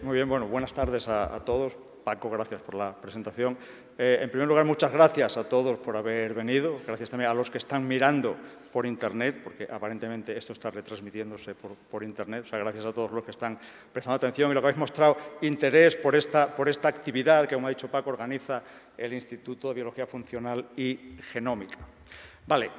Muy bien, bueno, buenas tardes a todos. Paco, gracias por la presentación. En primer lugar, muchas gracias a todos por haber venido. Gracias también a los que están mirando por Internet, porque aparentemente esto está retransmitiéndose por Internet. O sea, gracias a todos los que están prestando atención y los que habéis mostrado interés por esta actividad que, como ha dicho Paco, organiza el Instituto de Biología Funcional y Genómica. Vale.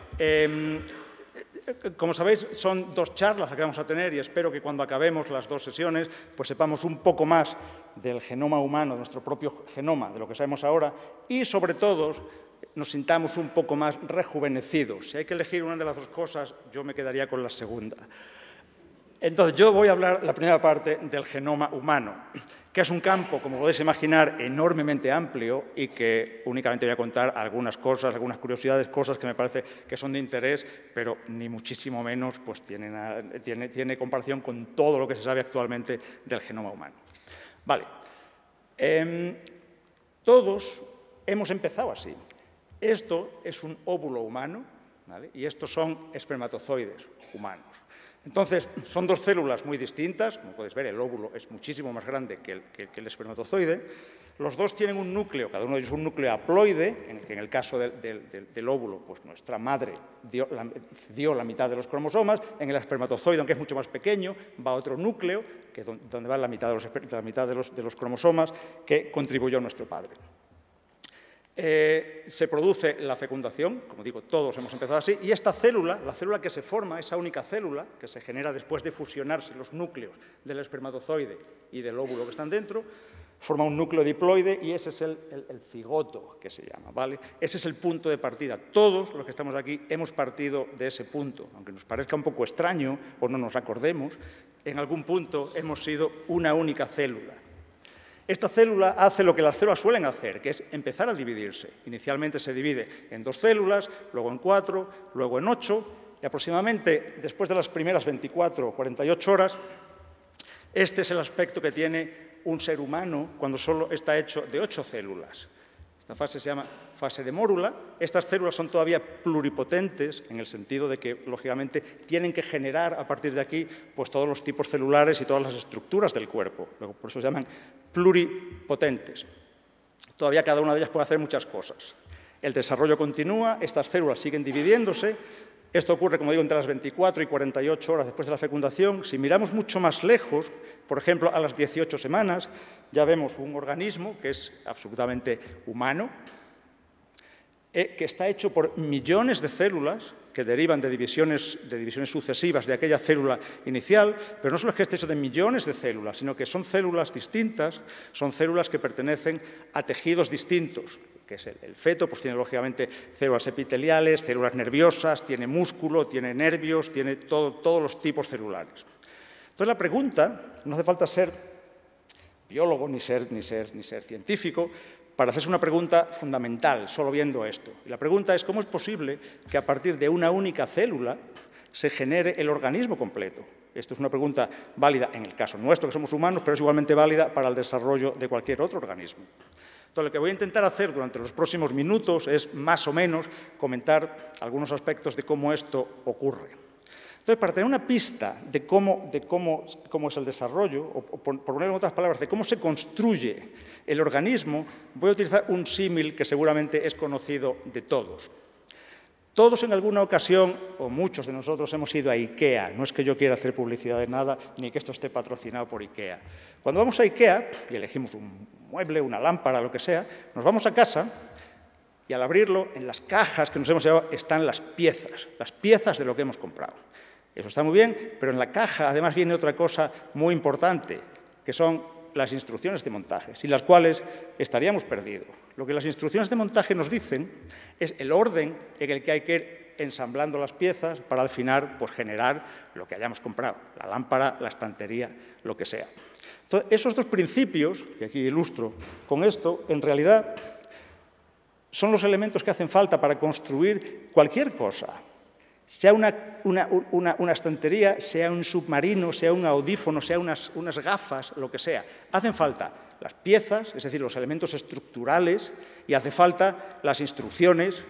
Como sabéis, son dos charlas las que vamos a tener y espero que cuando acabemos las dos sesiones pues sepamos un poco más del genoma humano, de nuestro propio genoma, de lo que sabemos ahora y, sobre todo, nos sintamos un poco más rejuvenecidos. Si hay que elegir una de las dos cosas, yo me quedaría con la segunda. Entonces, yo voy a hablar la primera parte del genoma humano, que es un campo, como podéis imaginar, enormemente amplio y que únicamente voy a contar algunas cosas, algunas curiosidades, cosas que me parece que son de interés, pero ni muchísimo menos pues, tiene comparación con todo lo que se sabe actualmente del genoma humano. Vale. Todos hemos empezado así. Esto es un óvulo humano, ¿vale? Y estos son espermatozoides humanos. Entonces, son dos células muy distintas. Como podéis ver, el óvulo es muchísimo más grande que el espermatozoide. Los dos tienen un núcleo, cada uno de ellos un núcleo haploide, en el que en el caso del óvulo, pues nuestra madre dio la mitad de los cromosomas. En el espermatozoide, aunque es mucho más pequeño, va otro núcleo, que es donde va la mitad de los cromosomas, que contribuyó nuestro padre. Se produce la fecundación, como digo, todos hemos empezado así, y esta célula, la célula que se forma, esa única célula que se genera después de fusionarse los núcleos del espermatozoide y del óvulo que están dentro, forma un núcleo diploide y ese es el cigoto, que se llama, ¿vale? Ese es el punto de partida. Todos los que estamos aquí hemos partido de ese punto. Aunque nos parezca un poco extraño o no nos acordemos, en algún punto hemos sido una única célula. Esta célula hace lo que las células suelen hacer, que es empezar a dividirse. Inicialmente se divide en 2 células, luego en 4, luego en 8, y aproximadamente después de las primeras 24 o 48 horas, este es el aspecto que tiene un ser humano cuando solo está hecho de 8 células. Esta fase se llama fase de mórula. Estas células son todavía pluripotentes en el sentido de que, lógicamente, tienen que generar a partir de aquí pues, todos los tipos celulares y todas las estructuras del cuerpo. Por eso se llaman pluripotentes. Todavía cada una de ellas puede hacer muchas cosas. El desarrollo continúa, estas células siguen dividiéndose. Esto ocurre, como digo, entre las 24 y 48 horas después de la fecundación. Si miramos mucho más lejos, por ejemplo, a las 18 semanas, ya vemos un organismo que es absolutamente humano, que está hecho por millones de células que derivan de divisiones sucesivas de aquella célula inicial, pero no solo es que esté hecho de millones de células, sino que son células distintas, son células que pertenecen a tejidos distintos, que es el feto, pues tiene lógicamente células epiteliales, células nerviosas, tiene músculo, tiene nervios, tiene todos los tipos celulares. Entonces la pregunta, no hace falta ser biólogo ni ser científico, para hacerse una pregunta fundamental, solo viendo esto. Y la pregunta es, ¿cómo es posible que a partir de una única célula se genere el organismo completo? Esto es una pregunta válida en el caso nuestro, que somos humanos, pero es igualmente válida para el desarrollo de cualquier otro organismo. Entonces, lo que voy a intentar hacer durante los próximos minutos es, más o menos, comentar algunos aspectos de cómo esto ocurre. Entonces, para tener una pista de cómo es el desarrollo, o por poner en otras palabras, de cómo se construye el organismo, voy a utilizar un símil que seguramente es conocido de todos. Todos en alguna ocasión, o muchos de nosotros, hemos ido a IKEA. No es que yo quiera hacer publicidad de nada, ni que esto esté patrocinado por IKEA. Cuando vamos a IKEA y elegimos un mueble, una lámpara, lo que sea, nos vamos a casa y al abrirlo, en las cajas que nos hemos llevado están las piezas de lo que hemos comprado. Eso está muy bien, pero en la caja además viene otra cosa muy importante, que son las instrucciones de montaje, sin las cuales estaríamos perdidos. Lo que las instrucciones de montaje nos dicen es el orden en el que hay que ir ensamblando las piezas para al final pues, generar lo que hayamos comprado, la lámpara, la estantería, lo que sea. Entonces, esos dos principios, que aquí ilustro con esto, en realidad son los elementos que hacen falta para construir cualquier cosa. Sea una estantería, sea un submarino, sea un audífono, sea unas gafas, lo que sea. Hacen falta las piezas, es decir, los elementos estructurales, y hace falta las instrucciones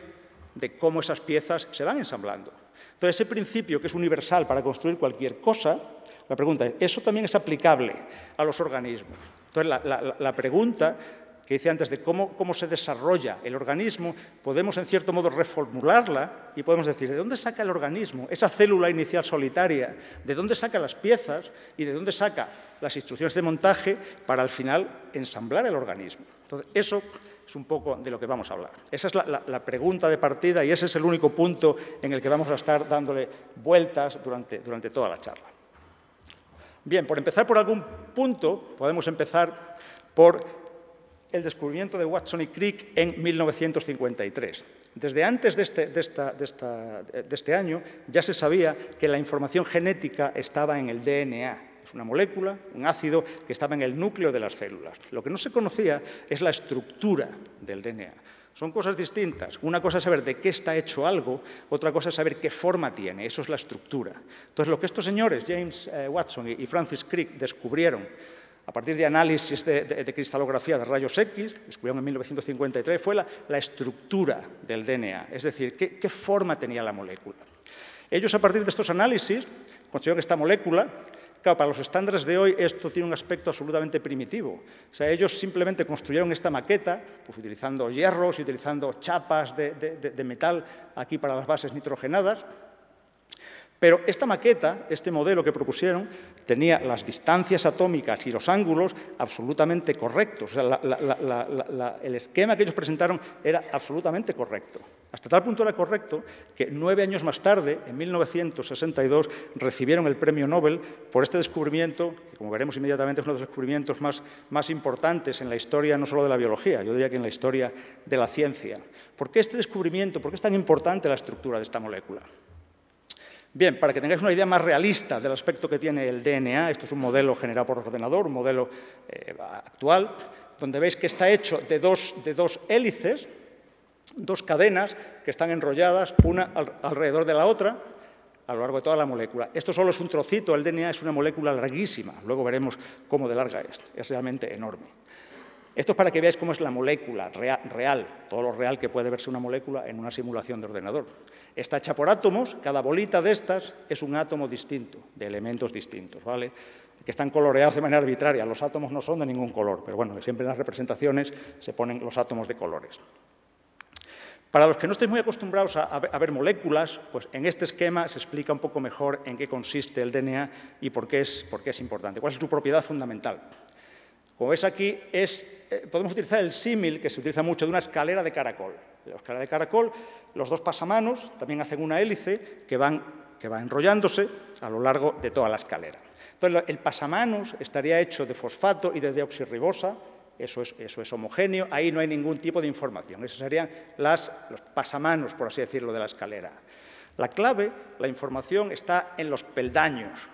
de cómo esas piezas se van ensamblando. Entonces, ese principio, que es universal para construir cualquier cosa, la pregunta es, ¿eso también es aplicable a los organismos? Entonces, la pregunta que hice antes de cómo se desarrolla el organismo, podemos en cierto modo reformularla y podemos decir, ¿de dónde saca el organismo esa célula inicial solitaria? ¿De dónde saca las piezas y de dónde saca las instrucciones de montaje para al final ensamblar el organismo? Entonces, eso es un poco de lo que vamos a hablar. Esa es la pregunta de partida y ese es el único punto en el que vamos a estar dándole vueltas durante toda la charla. Bien, por empezar por algún punto, podemos empezar por el descubrimiento de Watson y Crick en 1953. Desde antes de este año ya se sabía que la información genética estaba en el DNA. Es una molécula, un ácido, que estaba en el núcleo de las células. Lo que no se conocía es la estructura del DNA. Son cosas distintas. Una cosa es saber de qué está hecho algo, otra cosa es saber qué forma tiene. Eso es la estructura. Entonces, lo que estos señores, James Watson y Francis Crick, descubrieron a partir de análisis de cristalografía de rayos X, descubrieron en 1953, fue la estructura del DNA, es decir, qué forma tenía la molécula. Ellos, a partir de estos análisis, consiguieron que esta molécula, claro, para los estándares de hoy esto tiene un aspecto absolutamente primitivo. O sea, ellos simplemente construyeron esta maqueta, pues utilizando hierros y utilizando chapas de metal aquí para las bases nitrogenadas. Pero esta maqueta, este modelo que propusieron, tenía las distancias atómicas y los ángulos absolutamente correctos. O sea, el esquema que ellos presentaron era absolutamente correcto. Hasta tal punto era correcto que 9 años más tarde, en 1962, recibieron el premio Nobel por este descubrimiento, que como veremos inmediatamente es uno de los descubrimientos más importantes en la historia no solo de la biología, yo diría que en la historia de la ciencia. ¿Por qué este descubrimiento? ¿Por qué es tan importante la estructura de esta molécula? Bien, para que tengáis una idea más realista del aspecto que tiene el DNA, esto es un modelo generado por ordenador, un modelo actual, donde veis que está hecho de dos hélices, dos cadenas que están enrolladas una alrededor de la otra a lo largo de toda la molécula. Esto solo es un trocito, el DNA es una molécula larguísima, luego veremos cómo de larga es realmente enorme. Esto es para que veáis cómo es la molécula real, todo lo real que puede verse una molécula en una simulación de ordenador. Está hecha por átomos, cada bolita de estas es un átomo distinto, de elementos distintos, ¿vale? Que están coloreados de manera arbitraria. Los átomos no son de ningún color, pero bueno, siempre en las representaciones se ponen los átomos de colores. Para los que no estéis muy acostumbrados a ver moléculas, pues en este esquema se explica un poco mejor en qué consiste el DNA y por qué es importante, cuál es su propiedad fundamental. Como veis aquí, podemos utilizar el símil que se utiliza mucho de una escalera de caracol. La escalera de caracol, los dos pasamanos también hacen una hélice que va enrollándose a lo largo de toda la escalera. Entonces, el pasamanos estaría hecho de fosfato y de deoxirribosa, eso es homogéneo, ahí no hay ningún tipo de información. Esos serían los pasamanos, por así decirlo, de la escalera. La clave, la información, está en los peldaños.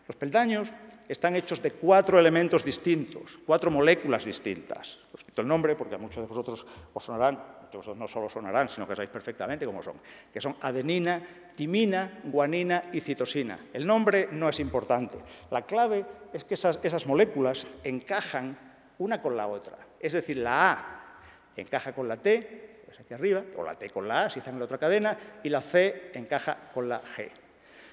Los peldaños están hechos de 4 elementos distintos, 4 moléculas distintas. Os quito el nombre porque a muchos de vosotros os sonarán, muchos de vosotros no solo sonarán, sino que sabéis perfectamente cómo son, que son adenina, timina, guanina y citosina. El nombre no es importante. La clave es que esas moléculas encajan una con la otra. Es decir, la A encaja con la T, pues aquí arriba, o la T con la A, si están en la otra cadena, y la C encaja con la G.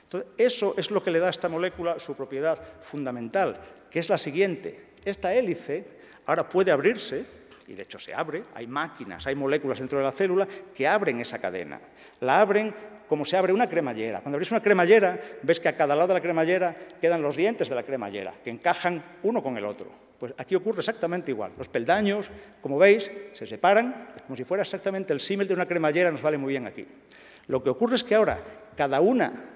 Entonces, eso es lo que le da a esta molécula su propiedad fundamental, que es la siguiente. Esta hélice ahora puede abrirse, y de hecho se abre, hay máquinas, hay moléculas dentro de la célula que abren esa cadena. La abren como se abre una cremallera. Cuando abrís una cremallera, ves que a cada lado de la cremallera quedan los dientes de la cremallera, que encajan uno con el otro. Pues aquí ocurre exactamente igual. Los peldaños, como veis, se separan, como si fuera exactamente el símil de una cremallera, nos vale muy bien aquí. Lo que ocurre es que ahora cada una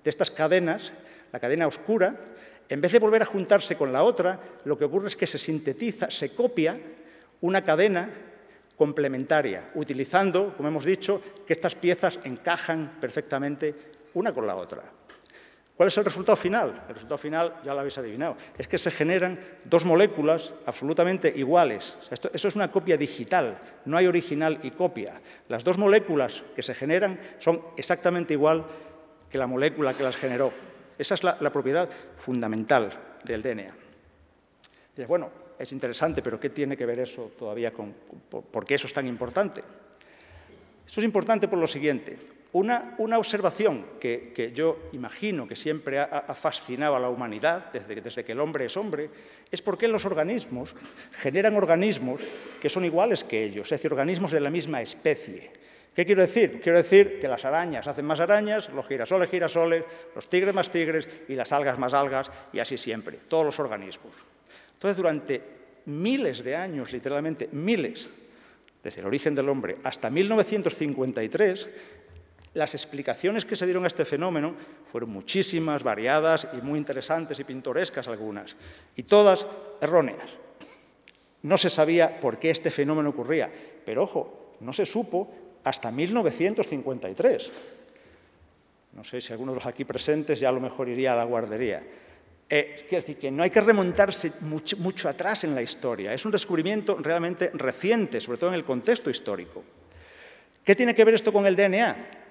de estas cadenas, la cadena oscura, en vez de volver a juntarse con la otra, lo que ocurre es que se sintetiza, se copia una cadena complementaria, utilizando, como hemos dicho, que estas piezas encajan perfectamente una con la otra. ¿Cuál es el resultado final? El resultado final, ya lo habéis adivinado, es que se generan 2 moléculas absolutamente iguales. O sea, eso es una copia digital, no hay original y copia. Las 2 moléculas que se generan son exactamente igual que la molécula que las generó. Esa es la propiedad fundamental del DNA. Dices, bueno, es interesante, pero ¿qué tiene que ver eso todavía por qué eso es tan importante? Eso es importante por lo siguiente. Una observación que yo imagino que siempre ha fascinado a la humanidad, desde que el hombre es hombre, es por qué los organismos generan organismos que son iguales que ellos, es decir, organismos de la misma especie. ¿Qué quiero decir? Quiero decir que las arañas hacen más arañas, los girasoles girasoles, los tigres más tigres y las algas más algas, y así siempre, todos los organismos. Entonces, durante miles de años, literalmente miles, desde el origen del hombre hasta 1953, las explicaciones que se dieron a este fenómeno fueron muchísimas, variadas y muy interesantes y pintorescas algunas, y todas erróneas. No se sabía por qué este fenómeno ocurría, pero ojo, no se supo hasta 1953. No sé si alguno de los aquí presentes ya a lo mejor iría a la guardería. Quiero decir que no hay que remontarse mucho atrás en la historia. Es un descubrimiento realmente reciente, sobre todo en el contexto histórico. ¿Qué tiene que ver esto con el DNA?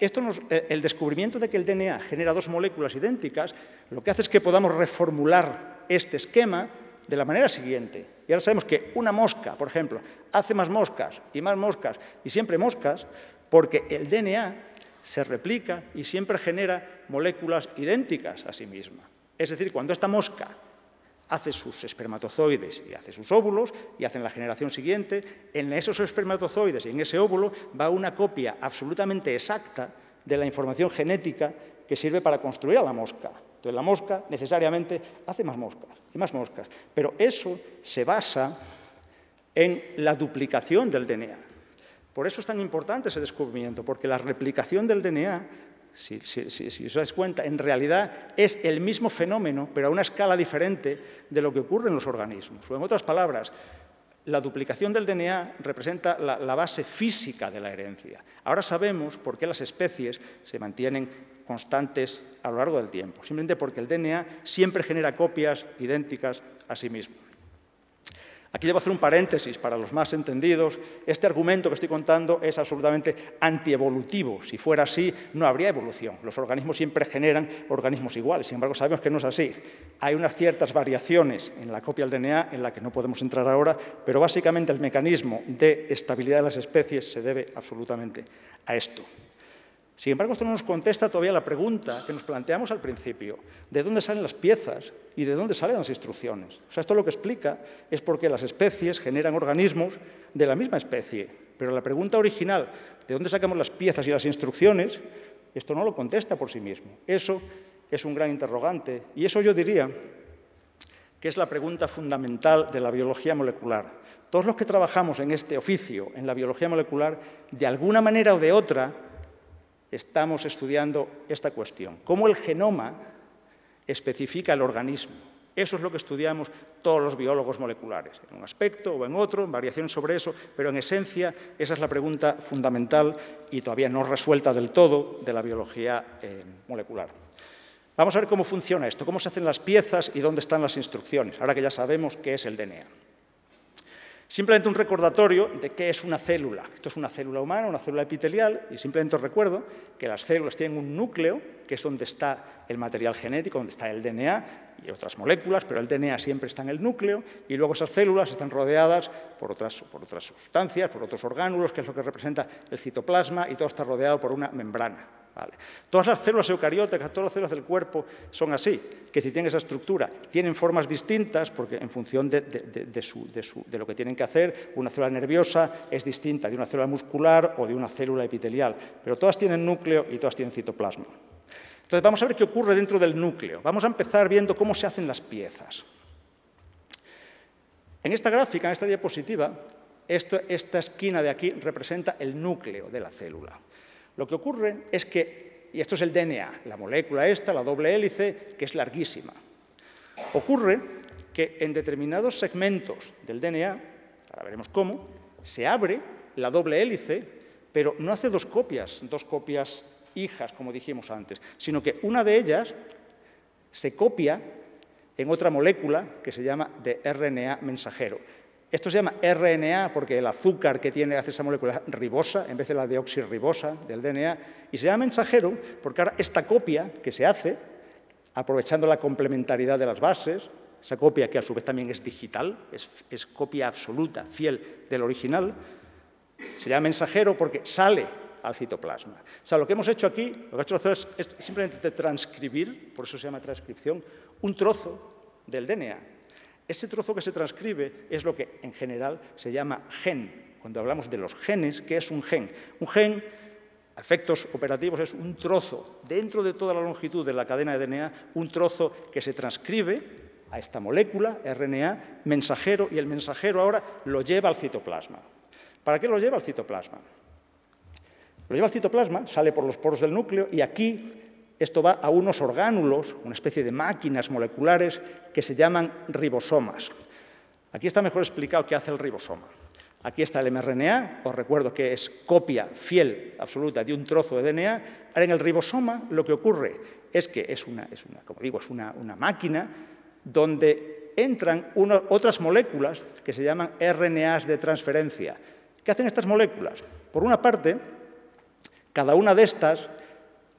El descubrimiento de que el DNA genera dos moléculas idénticas lo que hace es que podamos reformular este esquema de la manera siguiente. Y ahora sabemos que una mosca, por ejemplo, hace más moscas y siempre moscas porque el DNA se replica y siempre genera moléculas idénticas a sí misma. Es decir, cuando esta mosca hace sus espermatozoides y hace sus óvulos y hacen la generación siguiente, en esos espermatozoides y en ese óvulo va una copia absolutamente exacta de la información genética que sirve para construir a la mosca. Entonces, la mosca necesariamente hace más moscas y más moscas, pero eso se basa en la duplicación del DNA. Por eso es tan importante ese descubrimiento, porque la replicación del DNA, si os dais cuenta, en realidad es el mismo fenómeno, pero a una escala diferente de lo que ocurre en los organismos. O en otras palabras, la duplicación del DNA representa la base física de la herencia. Ahora sabemos por qué las especies se mantienen constantes a lo largo del tiempo, simplemente porque el DNA siempre genera copias idénticas a sí mismo. Aquí debo hacer un paréntesis para los más entendidos. Este argumento que estoy contando es absolutamente antievolutivo. Si fuera así, no habría evolución. Los organismos siempre generan organismos iguales. Sin embargo, sabemos que no es así. Hay unas ciertas variaciones en la copia del DNA en la que no podemos entrar ahora, pero básicamente el mecanismo de estabilidad de las especies se debe absolutamente a esto. Sin embargo, esto no nos contesta todavía la pregunta que nos planteamos al principio, ¿de dónde salen las piezas y de dónde salen las instrucciones? O sea, esto lo que explica es por qué las especies generan organismos de la misma especie, pero la pregunta original, ¿de dónde sacamos las piezas y las instrucciones? Esto no lo contesta por sí mismo. Eso es un gran interrogante y eso yo diría que es la pregunta fundamental de la biología molecular. Todos los que trabajamos en este oficio, en la biología molecular, de alguna manera o de otra, estamos estudiando esta cuestión. ¿Cómo el genoma especifica el organismo? Eso es lo que estudiamos todos los biólogos moleculares, en un aspecto o en otro, en variaciones sobre eso, pero en esencia esa es la pregunta fundamental y todavía no resuelta del todo de la biología molecular. Vamos a ver cómo funciona esto, cómo se hacen las piezas y dónde están las instrucciones, ahora que ya sabemos qué es el DNA. Simplemente un recordatorio de qué es una célula. Esto es una célula humana, una célula epitelial, y simplemente os recuerdo que las células tienen un núcleo, que es donde está el material genético, donde está el DNA y otras moléculas, pero el DNA siempre está en el núcleo, y luego esas células están rodeadas por otras sustancias, por otros orgánulos, que es lo que representa el citoplasma, y todo está rodeado por una membrana. Vale. Todas las células eucarióticas, todas las células del cuerpo son así, que si tienen esa estructura, tienen formas distintas porque en función de lo que tienen que hacer, una célula nerviosa es distinta de una célula muscular o de una célula epitelial, pero todas tienen núcleo y todas tienen citoplasma. Entonces vamos a ver qué ocurre dentro del núcleo. Vamos a empezar viendo cómo se hacen las piezas. En esta gráfica, en esta diapositiva, esta esquina de aquí representa el núcleo de la célula. Lo que ocurre es que, y esto es el DNA, la molécula esta, la doble hélice, que es larguísima. Ocurre que en determinados segmentos del DNA, ahora veremos cómo, se abre la doble hélice, pero no hace dos copias hijas, como dijimos antes, sino que una de ellas se copia en otra molécula que se llama de RNA mensajero. Esto se llama RNA porque el azúcar que hace esa molécula es ribosa, en vez de la deoxirribosa del DNA, y se llama mensajero porque ahora esta copia que se hace, aprovechando la complementariedad de las bases, esa copia que a su vez también es digital, es copia absoluta, fiel del original, se llama mensajero porque sale al citoplasma. O sea, lo que hemos hecho aquí, lo que ha hecho el cerebro es simplemente transcribir, por eso se llama transcripción, un trozo del DNA. Ese trozo que se transcribe es lo que en general se llama gen. Cuando hablamos de los genes, ¿qué es un gen? Un gen, a efectos operativos, es un trozo dentro de toda la longitud de la cadena de DNA, un trozo que se transcribe a esta molécula, RNA, mensajero, y el mensajero ahora lo lleva al citoplasma. ¿Para qué lo lleva al citoplasma? Lo lleva al citoplasma, sale por los poros del núcleo y aquí esto va a unos orgánulos, una especie de máquinas moleculares que se llaman ribosomas. Aquí está mejor explicado qué hace el ribosoma. Aquí está el mRNA, os recuerdo que es copia fiel, absoluta, de un trozo de DNA. Ahora, en el ribosoma lo que ocurre es que es una máquina donde entran otras moléculas que se llaman RNAs de transferencia. ¿Qué hacen estas moléculas? Por una parte, cada una de estas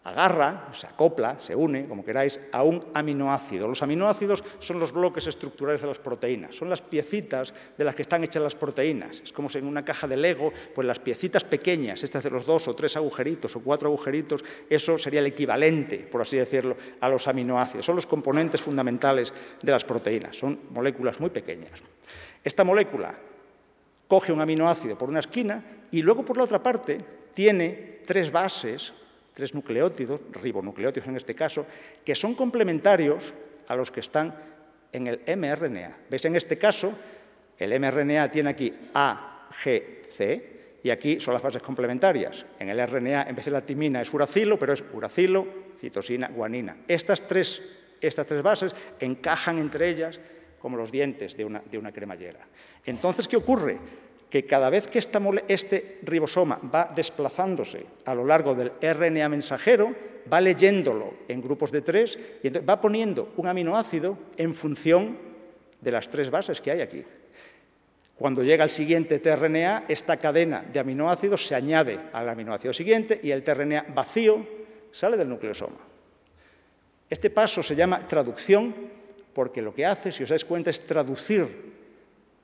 agarra, se acopla, se une, como queráis, a un aminoácido. Los aminoácidos son los bloques estructurales de las proteínas, son las piecitas de las que están hechas las proteínas. Es como si en una caja de Lego, pues las piecitas pequeñas, estas de los 2 o 3 agujeritos o 4 agujeritos, eso sería el equivalente, por así decirlo, a los aminoácidos. Son los componentes fundamentales de las proteínas, son moléculas muy pequeñas. Esta molécula coge un aminoácido por una esquina y luego por la otra parte tiene 3 bases, 3 nucleótidos, ribonucleótidos en este caso, que son complementarios a los que están en el mRNA. ¿Veis? En este caso, el mRNA tiene aquí A, G, C, y aquí son las bases complementarias. En el RNA, en vez de la timina, es uracilo, pero es uracilo, citosina, guanina. Estas tres bases encajan entre ellas como los dientes de una cremallera. Entonces, ¿qué ocurre? Que cada vez que este ribosoma va desplazándose a lo largo del RNA mensajero, va leyéndolo en grupos de 3 y entonces va poniendo un aminoácido en función de las 3 bases que hay aquí. Cuando llega al siguiente tRNA, esta cadena de aminoácidos se añade al aminoácido siguiente y el tRNA vacío sale del nucleosoma. Este paso se llama traducción porque lo que hace, si os dais cuenta, es traducir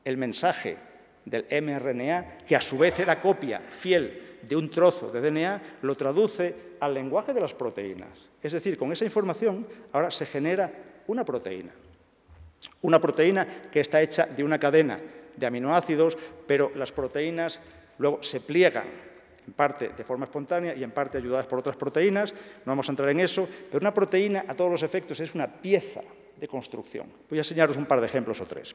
el mensaje del mRNA, que a su vez era copia fiel de un trozo de DNA, lo traduce al lenguaje de las proteínas. Es decir, con esa información ahora se genera una proteína. Una proteína que está hecha de una cadena de aminoácidos, pero las proteínas luego se pliegan en parte de forma espontánea y en parte ayudadas por otras proteínas. No vamos a entrar en eso, pero una proteína a todos los efectos es una pieza de construcción. Voy a enseñaros un par de ejemplos o 3.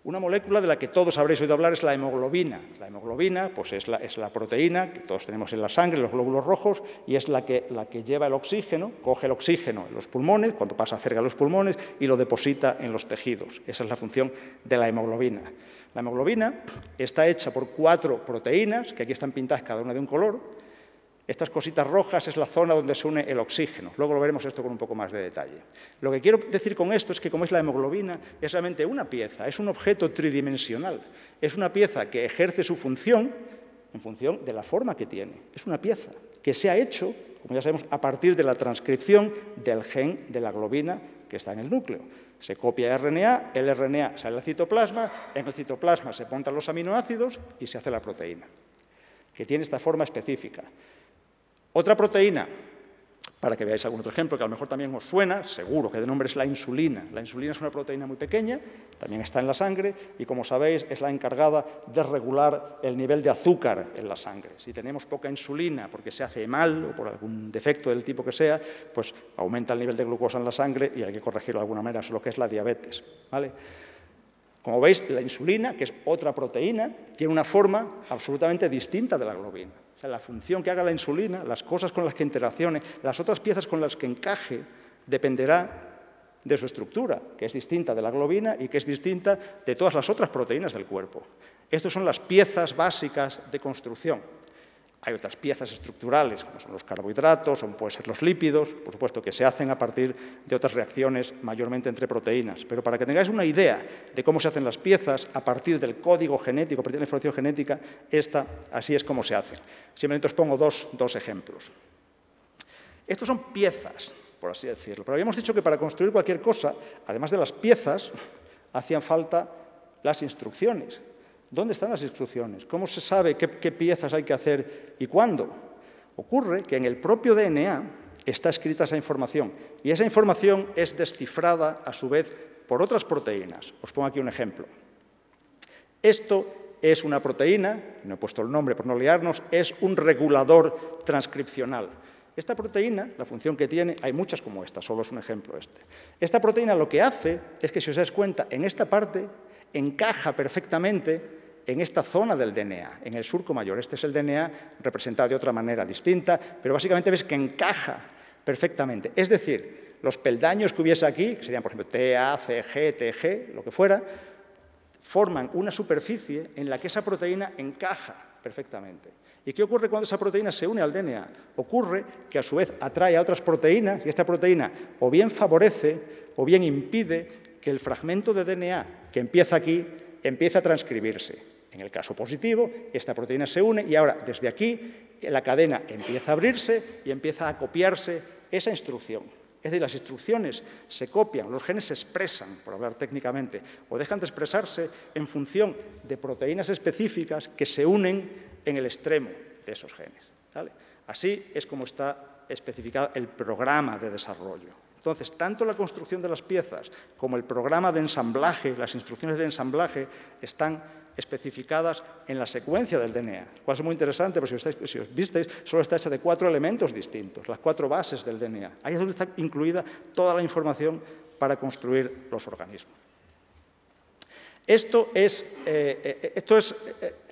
Una molécula de la que todos habréis oído hablar es la hemoglobina. La hemoglobina pues es la proteína que todos tenemos en la sangre, los glóbulos rojos, y es la que lleva el oxígeno, coge el oxígeno en los pulmones, cuando pasa cerca de los pulmones, y lo deposita en los tejidos. Esa es la función de la hemoglobina. La hemoglobina está hecha por 4 proteínas, que aquí están pintadas cada una de un color. Estas cositas rojas es la zona donde se une el oxígeno. Luego lo veremos esto con un poco más de detalle. Lo que quiero decir con esto es que, como es la hemoglobina, es realmente una pieza, es un objeto tridimensional. Es una pieza que ejerce su función en función de la forma que tiene. Es una pieza que se ha hecho, como ya sabemos, a partir de la transcripción del gen de la globina que está en el núcleo. Se copia RNA, el RNA sale al citoplasma, en el citoplasma se montan los aminoácidos y se hace la proteína, que tiene esta forma específica. Otra proteína, para que veáis algún otro ejemplo, que a lo mejor también os suena, seguro que de nombre es la insulina. La insulina es una proteína muy pequeña, también está en la sangre y, como sabéis, es la encargada de regular el nivel de azúcar en la sangre. Si tenemos poca insulina porque se hace mal o por algún defecto del tipo que sea, pues aumenta el nivel de glucosa en la sangre y hay que corregirlo de alguna manera, eso es lo que es la diabetes, ¿vale? Como veis, la insulina, que es otra proteína, tiene una forma absolutamente distinta de la globina. O sea, la función que haga la insulina, las cosas con las que interaccione, las otras piezas con las que encaje, dependerá de su estructura, que es distinta de la globina y que es distinta de todas las otras proteínas del cuerpo. Estas son las piezas básicas de construcción. Hay otras piezas estructurales, como son los carbohidratos, o pueden ser los lípidos, por supuesto, que se hacen a partir de otras reacciones, mayormente entre proteínas. Pero para que tengáis una idea de cómo se hacen las piezas, a partir del código genético, a partir de la información genética, así es como se hace. Simplemente os pongo dos ejemplos. Estos son piezas, por así decirlo. Pero habíamos dicho que para construir cualquier cosa, además de las piezas, hacían falta las instrucciones. ¿Dónde están las instrucciones? ¿Cómo se sabe qué piezas hay que hacer y cuándo? Ocurre que en el propio DNA está escrita esa información y esa información es descifrada a su vez por otras proteínas. Os pongo aquí un ejemplo. Esto es una proteína, no he puesto el nombre por no liarnos, es un regulador transcripcional. Esta proteína, la función que tiene, hay muchas como esta, solo es un ejemplo este. Esta proteína lo que hace es que, si os dais cuenta, en esta parte encaja perfectamente en esta zona del DNA, en el surco mayor. Este es el DNA representado de otra manera distinta, pero básicamente ves que encaja perfectamente. Es decir, los peldaños que hubiese aquí, que serían, por ejemplo, TA, CG, TG, lo que fuera, forman una superficie en la que esa proteína encaja perfectamente. ¿Y qué ocurre cuando esa proteína se une al DNA? Ocurre que a su vez atrae a otras proteínas y esta proteína o bien favorece o bien impide que el fragmento de DNA que empieza aquí empiece a transcribirse. En el caso positivo, esta proteína se une y ahora desde aquí la cadena empieza a abrirse y empieza a copiarse esa instrucción. Es decir, las instrucciones se copian, los genes se expresan, por hablar técnicamente, o dejan de expresarse en función de proteínas específicas que se unen en el extremo de esos genes, ¿vale? Así es como está especificado el programa de desarrollo. Entonces, tanto la construcción de las piezas como el programa de ensamblaje, las instrucciones de ensamblaje, están especificadas en la secuencia del DNA, cual es muy interesante, porque si os visteis, solo está hecha de 4 elementos distintos, las 4 bases del DNA. Ahí es donde está incluida toda la información para construir los organismos. Esto es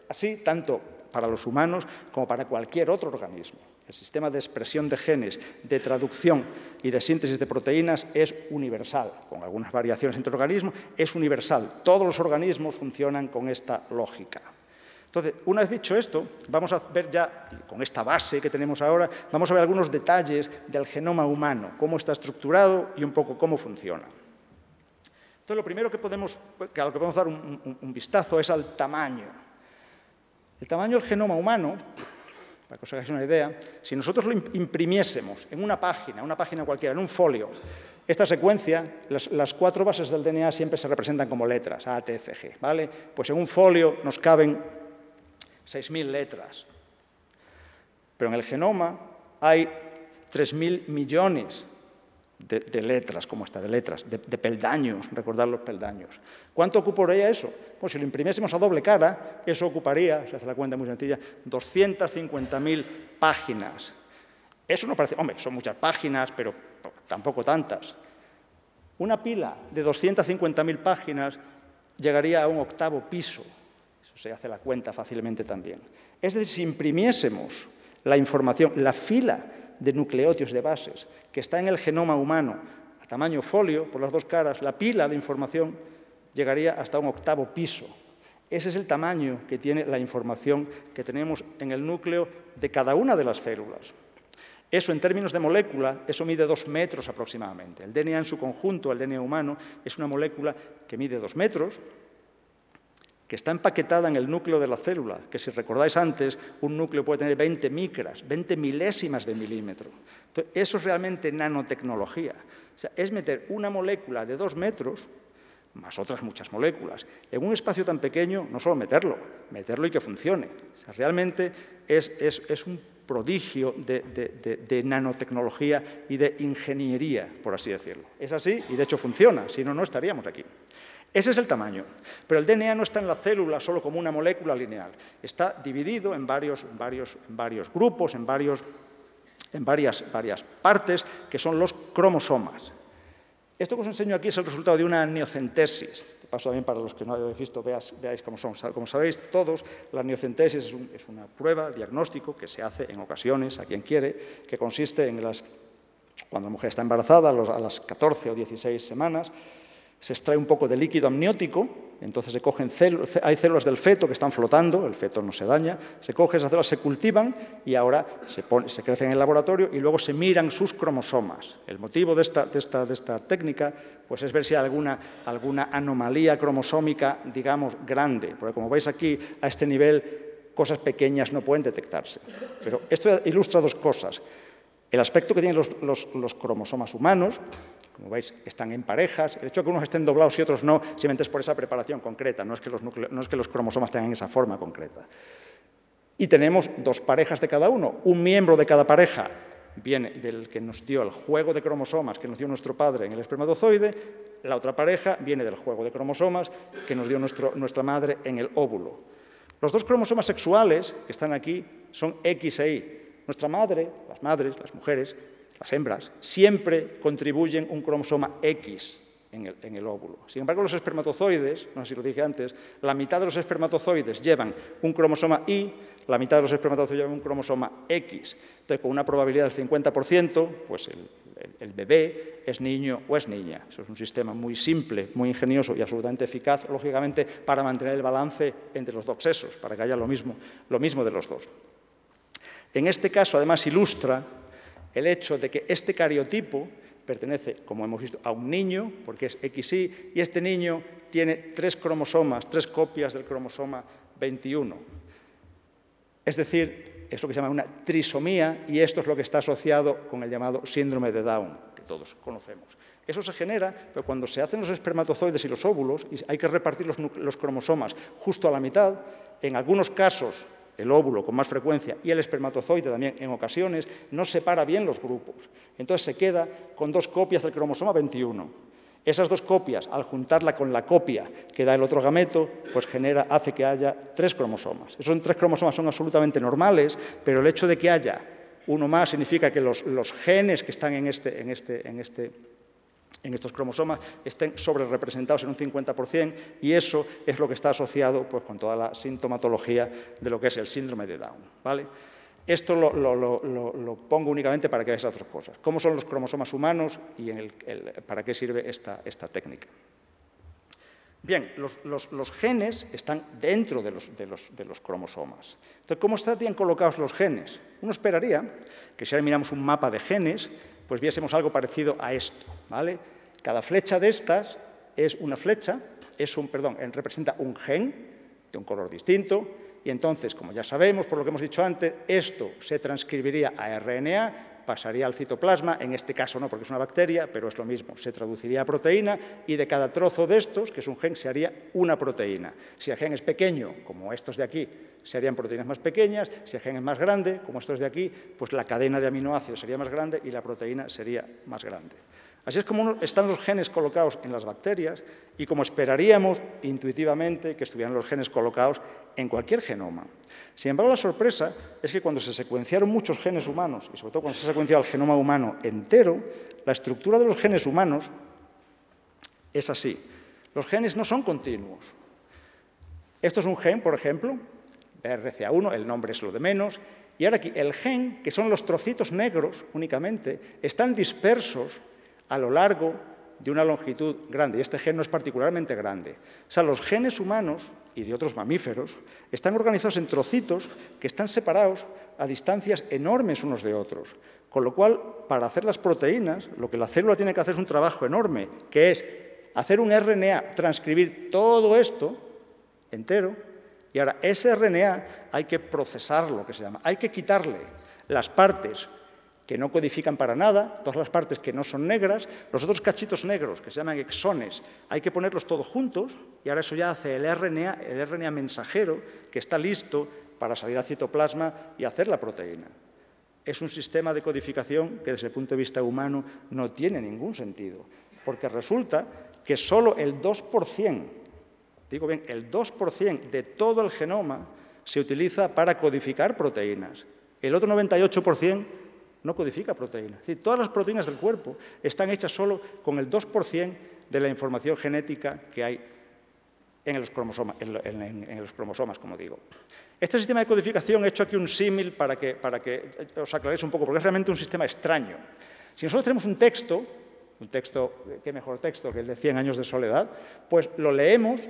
así tanto para los humanos como para cualquier otro organismo. El sistema de expresión de genes, de traducción y de síntesis de proteínas es universal, con algunas variaciones entre organismos, es universal. Todos los organismos funcionan con esta lógica. Entonces, una vez dicho esto, vamos a ver ya, con esta base que tenemos ahora, vamos a ver algunos detalles del genoma humano, cómo está estructurado y un poco cómo funciona. Entonces, lo primero a lo que podemos dar un vistazo es al tamaño. El tamaño del genoma humano, para que os hagáis una idea, si nosotros lo imprimiésemos en una página cualquiera, en un folio, esta secuencia, las 4 bases del DNA siempre se representan como letras, A, T, C, G, ¿vale? Pues en un folio nos caben 6.000 letras, pero en el genoma hay 3.000 millones de letras, como esta, de peldaños, recordad los peldaños. ¿Cuánto ocuparía eso? Pues si lo imprimiésemos a doble cara, eso ocuparía, se hace la cuenta muy sencilla, 250.000 páginas. Eso no parece, hombre, son muchas páginas, pero tampoco tantas. Una pila de 250.000 páginas llegaría a un 8º piso. Eso se hace la cuenta fácilmente también. Es decir, si imprimiésemos la información, la fila de nucleótidos de bases que está en el genoma humano a tamaño folio, por las 2 caras, la pila de información llegaría hasta un 8º piso. Ese es el tamaño que tiene la información que tenemos en el núcleo de cada una de las células. Eso, en términos de molécula, eso mide 2 metros aproximadamente. El DNA en su conjunto, el DNA humano, es una molécula que mide 2 metros, que está empaquetada en el núcleo de la célula, que si recordáis antes, un núcleo puede tener 20 micras, 20 milésimas de milímetro. Entonces, eso es realmente nanotecnología. O sea, es meter una molécula de 2 metros, más otras muchas moléculas, en un espacio tan pequeño, no solo meterlo y que funcione. O sea, realmente es un prodigio de nanotecnología y de ingeniería, por así decirlo. Es así y, de hecho, funciona, si no, no estaríamos aquí. Ese es el tamaño. Pero el DNA no está en la célula solo como una molécula lineal. Está dividido en varios grupos, en varias partes, que son los cromosomas. Esto que os enseño aquí es el resultado de una amniocentesis. De paso, también para los que no habéis visto, veáis cómo son. Como sabéis todos, la amniocentesis es una prueba, diagnóstico, que se hace en ocasiones, a quien quiere, que consiste en cuando la mujer está embarazada, a las 14 o 16 semanas, se extrae un poco de líquido amniótico, entonces se cogen hay células del feto que están flotando, el feto no se daña, se cogen esas células, se cultivan y ahora se crecen en el laboratorio y luego se miran sus cromosomas. El motivo de esta técnica pues, es ver si hay alguna anomalía cromosómica, digamos, grande, porque como veis aquí, a este nivel, cosas pequeñas no pueden detectarse. Pero esto ilustra 2 cosas. El aspecto que tienen los cromosomas humanos, como veis, están en parejas. El hecho de que unos estén doblados y otros no, simplemente es por esa preparación concreta, no es que los cromosomas tengan esa forma concreta. Y tenemos dos parejas de cada uno. Un miembro de cada pareja viene del que nos dio el juego de cromosomas que nos dio nuestro padre en el espermatozoide. La otra pareja viene del juego de cromosomas que nos dio nuestra madre en el óvulo. Los dos cromosomas sexuales que están aquí son X e Y. Nuestra madre, las mujeres, las hembras, siempre contribuyen un cromosoma X en el óvulo. Sin embargo, los espermatozoides, no sé si lo dije antes, la mitad de los espermatozoides llevan un cromosoma Y, la mitad de los espermatozoides llevan un cromosoma X. Entonces, con una probabilidad del 50%, pues el bebé es niño o es niña. Eso es un sistema muy simple, muy ingenioso y absolutamente eficaz, lógicamente, para mantener el balance entre los dos sexos, para que haya lo mismo de los dos. En este caso, además, ilustra el hecho de que este cariotipo pertenece, como hemos visto, a un niño, porque es XY, y este niño tiene 3 cromosomas, 3 copias del cromosoma 21. Es decir, es lo que se llama una trisomía, y esto es lo que está asociado con el llamado síndrome de Down, que todos conocemos. Eso se genera, pero cuando se hacen los espermatozoides y los óvulos, y hay que repartir los cromosomas justo a la mitad, en algunos casos, el óvulo con más frecuencia y el espermatozoide también en ocasiones, no separa bien los grupos. Entonces se queda con 2 copias del cromosoma 21. Esas 2 copias, al juntarla con la copia que da el otro gameto, pues hace que haya 3 cromosomas. Esos 3 cromosomas son absolutamente normales, pero el hecho de que haya uno más significa que los genes que están en estos cromosomas estén sobrerepresentados en un 50%, y eso es lo que está asociado pues, con toda la sintomatología de lo que es el síndrome de Down, ¿vale? Esto lo pongo únicamente para que veáis otras cosas. ¿Cómo son los cromosomas humanos y para qué sirve esta técnica? Bien, los genes están dentro de los cromosomas. Entonces, ¿cómo estarían colocados los genes? Uno esperaría que si ahora miramos un mapa de genes, pues viésemos algo parecido a esto, ¿vale? Cada flecha de estas es una flecha, representa un gen de un color distinto, y entonces, como ya sabemos, por lo que hemos dicho antes, esto se transcribiría a RNA, pasaría al citoplasma, en este caso no porque es una bacteria, pero es lo mismo, se traduciría a proteína, y de cada trozo de estos, que es un gen, se haría una proteína. Si el gen es pequeño, como estos de aquí, se harían proteínas más pequeñas. Si el gen es más grande, como estos de aquí, pues la cadena de aminoácidos sería más grande y la proteína sería más grande. Así es como están los genes colocados en las bacterias y como esperaríamos intuitivamente que estuvieran los genes colocados en cualquier genoma. Sin embargo, la sorpresa es que cuando se secuenciaron muchos genes humanos, y sobre todo cuando se ha secuenciado el genoma humano entero, la estructura de los genes humanos es así. Los genes no son continuos. Esto es un gen, por ejemplo, BRCA1, el nombre es lo de menos, y ahora aquí el gen, que son los trocitos negros únicamente, están dispersos a lo largo de una longitud grande, y este gen no es particularmente grande. O sea, los genes humanos y de otros mamíferos están organizados en trocitos que están separados a distancias enormes unos de otros, con lo cual, para hacer las proteínas, lo que la célula tiene que hacer es un trabajo enorme, que es hacer un RNA, transcribir todo esto entero, y ahora ese RNA hay que procesarlo, que se llama, hay que quitarle las partes que no codifican para nada, todas las partes que no son negras, los otros cachitos negros, que se llaman exones, hay que ponerlos todos juntos, y ahora eso ya hace el RNA mensajero, que está listo para salir al citoplasma y hacer la proteína. Es un sistema de codificación que desde el punto de vista humano no tiene ningún sentido, porque resulta que solo el 2%, digo bien, el 2% de todo el genoma se utiliza para codificar proteínas. El otro 98% no codifica proteínas. Es decir, todas las proteínas del cuerpo están hechas solo con el 2% de la información genética que hay en los cromosomas, como digo. Este sistema de codificación, he hecho aquí un símil para que os aclaréis un poco, porque es realmente un sistema extraño. Si nosotros tenemos un texto, qué mejor texto que el de 100 años de soledad, pues lo leemos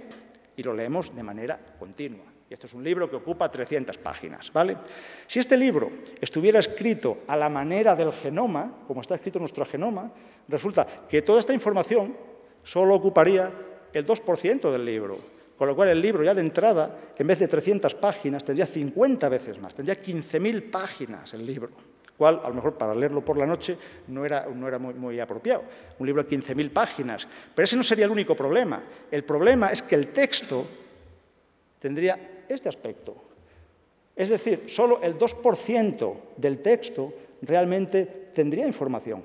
y lo leemos de manera continua. Y esto es un libro que ocupa 300 páginas, ¿vale? Si este libro estuviera escrito a la manera del genoma, como está escrito en nuestro genoma, resulta que toda esta información solo ocuparía el 2% del libro, con lo cual el libro ya de entrada, en vez de 300 páginas, tendría 50 veces más, tendría 15.000 páginas el libro, cual, a lo mejor para leerlo por la noche, no era muy apropiado. Un libro de 15.000 páginas. Pero ese no sería el único problema. El problema es que el texto tendría este aspecto. Es decir, solo el 2% del texto realmente tendría información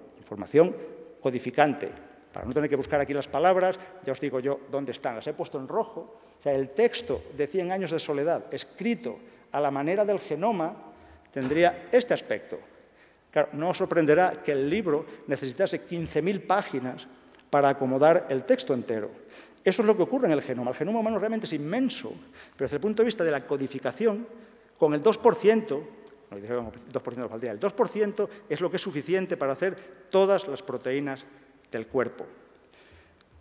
codificante. Para no tener que buscar aquí las palabras, ya os digo yo dónde están. Las he puesto en rojo. O sea, el texto de 100 años de soledad, escrito a la manera del genoma, tendría este aspecto. Claro, no os sorprenderá que el libro necesitase 15.000 páginas para acomodar el texto entero. Eso es lo que ocurre en el genoma. El genoma humano realmente es inmenso, pero desde el punto de vista de la codificación, con el 2%, no dije 2% faltaría, el 2% es lo que es suficiente para hacer todas las proteínas del cuerpo.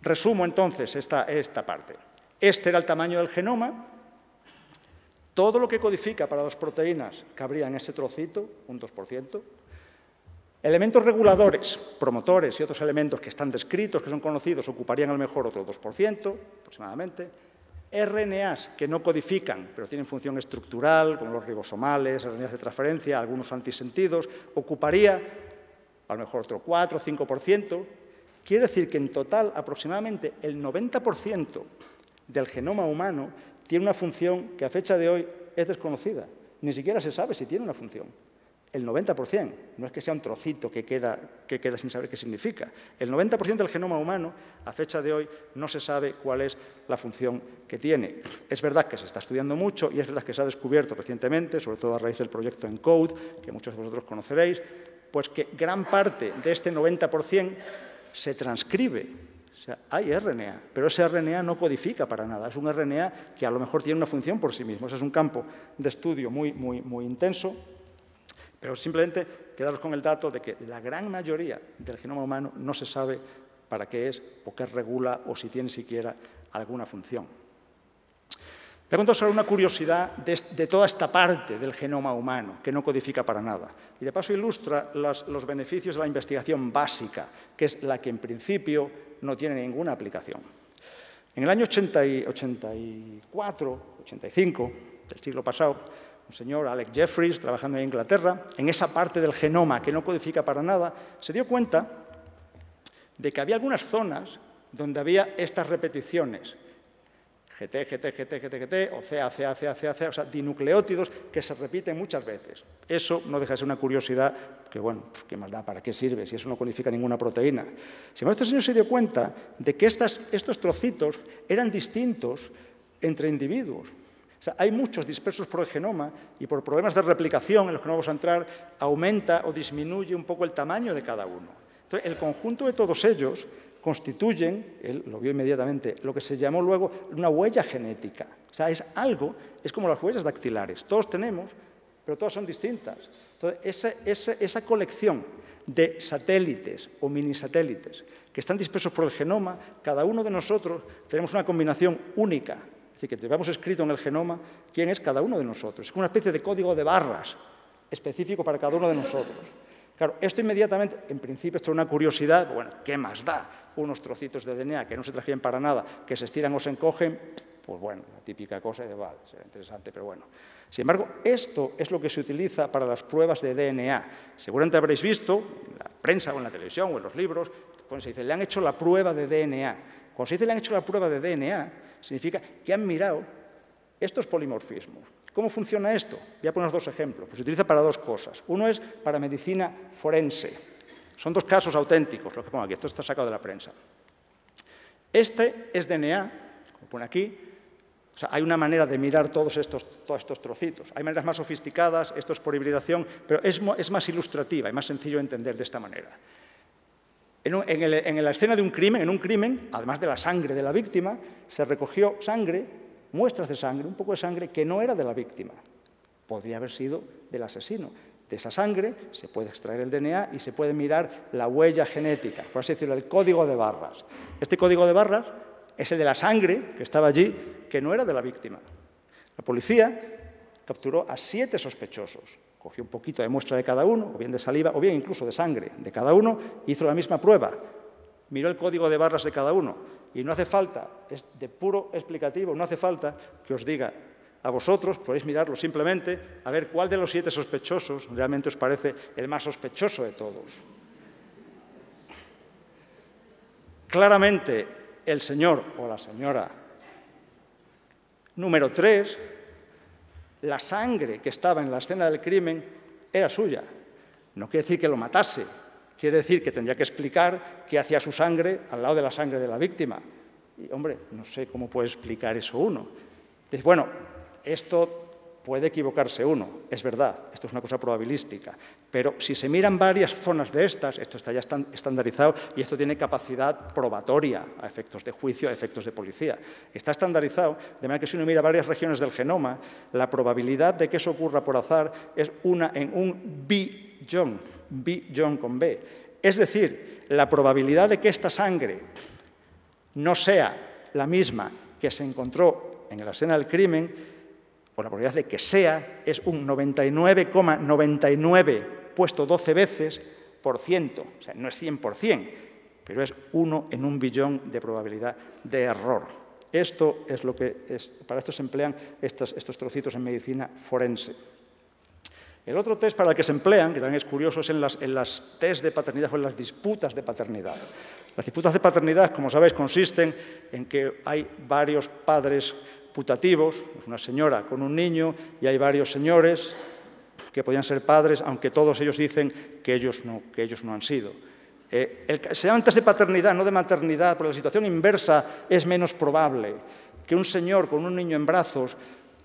Resumo entonces esta parte. Este era el tamaño del genoma. Todo lo que codifica para las proteínas cabría en ese trocito, un 2%. Elementos reguladores, promotores y otros elementos que están descritos, que son conocidos, ocuparían a lo mejor otro 2% aproximadamente. RNAs que no codifican, pero tienen función estructural, como los ribosomales, RNAs de transferencia, algunos antisentidos, ocuparía a lo mejor otro 4 o 5%. Quiere decir que en total aproximadamente el 90% del genoma humano tiene una función que a fecha de hoy es desconocida. Ni siquiera se sabe si tiene una función. El 90%, no es que sea un trocito que queda sin saber qué significa. El 90% del genoma humano, a fecha de hoy, no se sabe cuál es la función que tiene. Es verdad que se está estudiando mucho y es verdad que se ha descubierto recientemente, sobre todo a raíz del proyecto ENCODE, que muchos de vosotros conoceréis, pues que gran parte de este 90% se transcribe. O sea, hay RNA, pero ese RNA no codifica para nada. Es un RNA que a lo mejor tiene una función por sí mismo. Ese es un campo de estudio muy intenso. Pero simplemente quedaros con el dato de que la gran mayoría del genoma humano no se sabe para qué es o qué regula o si tiene siquiera alguna función. Voy a contaros sobre una curiosidad de toda esta parte del genoma humano que no codifica para nada. Y de paso ilustra los beneficios de la investigación básica, que es la que en principio no tiene ninguna aplicación. En el año 84, 85 del siglo pasado, un señor, Alex Jeffries, trabajando en Inglaterra, en esa parte del genoma que no codifica para nada, se dio cuenta de que había algunas zonas donde había estas repeticiones, GT, o CA, o sea, dinucleótidos que se repiten muchas veces. Eso no deja de ser una curiosidad que, bueno, pues, ¿qué más da? ¿Para qué sirve si eso no codifica ninguna proteína? Sin embargo, este señor se dio cuenta de que estos trocitos eran distintos entre individuos. O sea, hay muchos dispersos por el genoma y por problemas de replicación, en los que no vamos a entrar, aumenta o disminuye un poco el tamaño de cada uno. Entonces, el conjunto de todos ellos constituyen, él lo vio inmediatamente, lo que se llamó luego una huella genética. O sea, es como las huellas dactilares. Todos tenemos, pero todas son distintas. Entonces, esa colección de satélites o minisatélites que están dispersos por el genoma, cada uno de nosotros tenemos una combinación única. Es decir, que llevamos escrito en el genoma quién es cada uno de nosotros. Es como una especie de código de barras específico para cada uno de nosotros. Claro, esto inmediatamente, en principio, esto es una curiosidad, bueno, ¿qué más da? Unos trocitos de DNA que no se transfieren para nada, que se estiran o se encogen, pues bueno, la típica cosa de, vale, será interesante, pero bueno. Sin embargo, esto es lo que se utiliza para las pruebas de DNA. Seguramente habréis visto, en la prensa o en la televisión o en los libros, cuando se dice, le han hecho la prueba de DNA. Cuando se dice, le han hecho la prueba de DNA, significa que han mirado estos polimorfismos. ¿Cómo funciona esto? Voy a poner dos ejemplos. Pues se utiliza para dos cosas. Uno es para medicina forense. Son dos casos auténticos, lo que pongo aquí. Esto está sacado de la prensa. Este es DNA, como pone aquí. O sea, hay una manera de mirar todos estos trocitos. Hay maneras más sofisticadas, esto es por hibridación, pero es más ilustrativa y más sencillo de entender de esta manera. En la escena de un crimen, además de la sangre de la víctima, se recogió sangre, muestras de sangre, un poco de sangre que no era de la víctima. Podría haber sido del asesino. De esa sangre se puede extraer el DNA y se puede mirar la huella genética, por así decirlo, el código de barras. Este código de barras es el de la sangre que estaba allí, que no era de la víctima. La policía capturó a 7 sospechosos. Cogió un poquito de muestra de cada uno, o bien de saliva, o bien incluso de sangre de cada uno, e hizo la misma prueba. Miró el código de barras de cada uno. Y no hace falta, es de puro explicativo, no hace falta que os diga A vosotros podéis mirarlo simplemente a ver cuál de los 7 sospechosos realmente os parece el más sospechoso de todos. Claramente, el señor o la señora número 3, la sangre que estaba en la escena del crimen era suya. No quiere decir que lo matase, quiere decir que tendría que explicar qué hacía su sangre al lado de la sangre de la víctima. Y, hombre, no sé cómo puede explicar eso uno. Dice, bueno, esto puede equivocarse uno, es verdad, esto es una cosa probabilística, pero si se miran varias zonas de estas, esto está ya estandarizado y esto tiene capacidad probatoria a efectos de juicio, a efectos de policía. Está estandarizado, de manera que si uno mira varias regiones del genoma, la probabilidad de que eso ocurra por azar es 1 en un billón con B. Es decir, la probabilidad de que esta sangre no sea la misma que se encontró en la escena del crimen, o la probabilidad de que sea, es un 99,99 puesto 12 veces por ciento. O sea, no es 100%, pero es 1 en un billón de probabilidad de error. Esto es lo que es, para esto se emplean estos trocitos en medicina forense. El otro test para el que se emplean, que también es curioso, es en las test de paternidad o en las disputas de paternidad. Las disputas de paternidad, como sabéis, consisten en que hay varios padres putativos, es una señora con un niño, y hay varios señores que podían ser padres, aunque todos ellos dicen que ellos no han sido. Se llaman test de paternidad, no de maternidad, pero la situación inversa es menos probable. Que un señor con un niño en brazos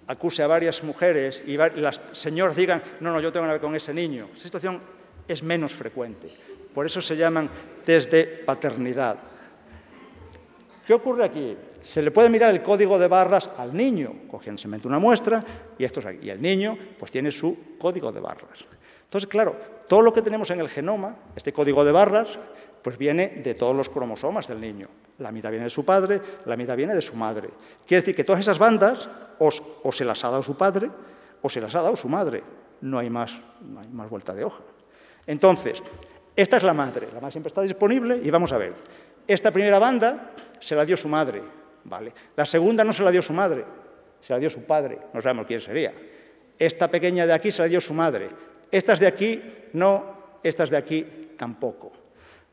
acuse a varias mujeres y las señoras digan, no, yo tengo que ver con ese niño. Esa situación es menos frecuente. Por eso se llaman test de paternidad. ¿Qué ocurre aquí? Se le puede mirar el código de barras al niño, cogiendo simplemente una muestra, y el niño pues tiene su código de barras. Entonces, claro, todo lo que tenemos en el genoma, este código de barras, pues viene de todos los cromosomas del niño. La mitad viene de su padre, la mitad viene de su madre. Quiere decir que todas esas bandas o se las ha dado su padre o se las ha dado su madre. No hay más vuelta de hoja. Entonces, esta es la madre siempre está disponible y vamos a ver. Esta primera banda se la dio su madre, ¿vale? La segunda no se la dio su madre, se la dio su padre, no sabemos quién sería. Esta pequeña de aquí se la dio su madre. Estas de aquí no, estas de aquí tampoco.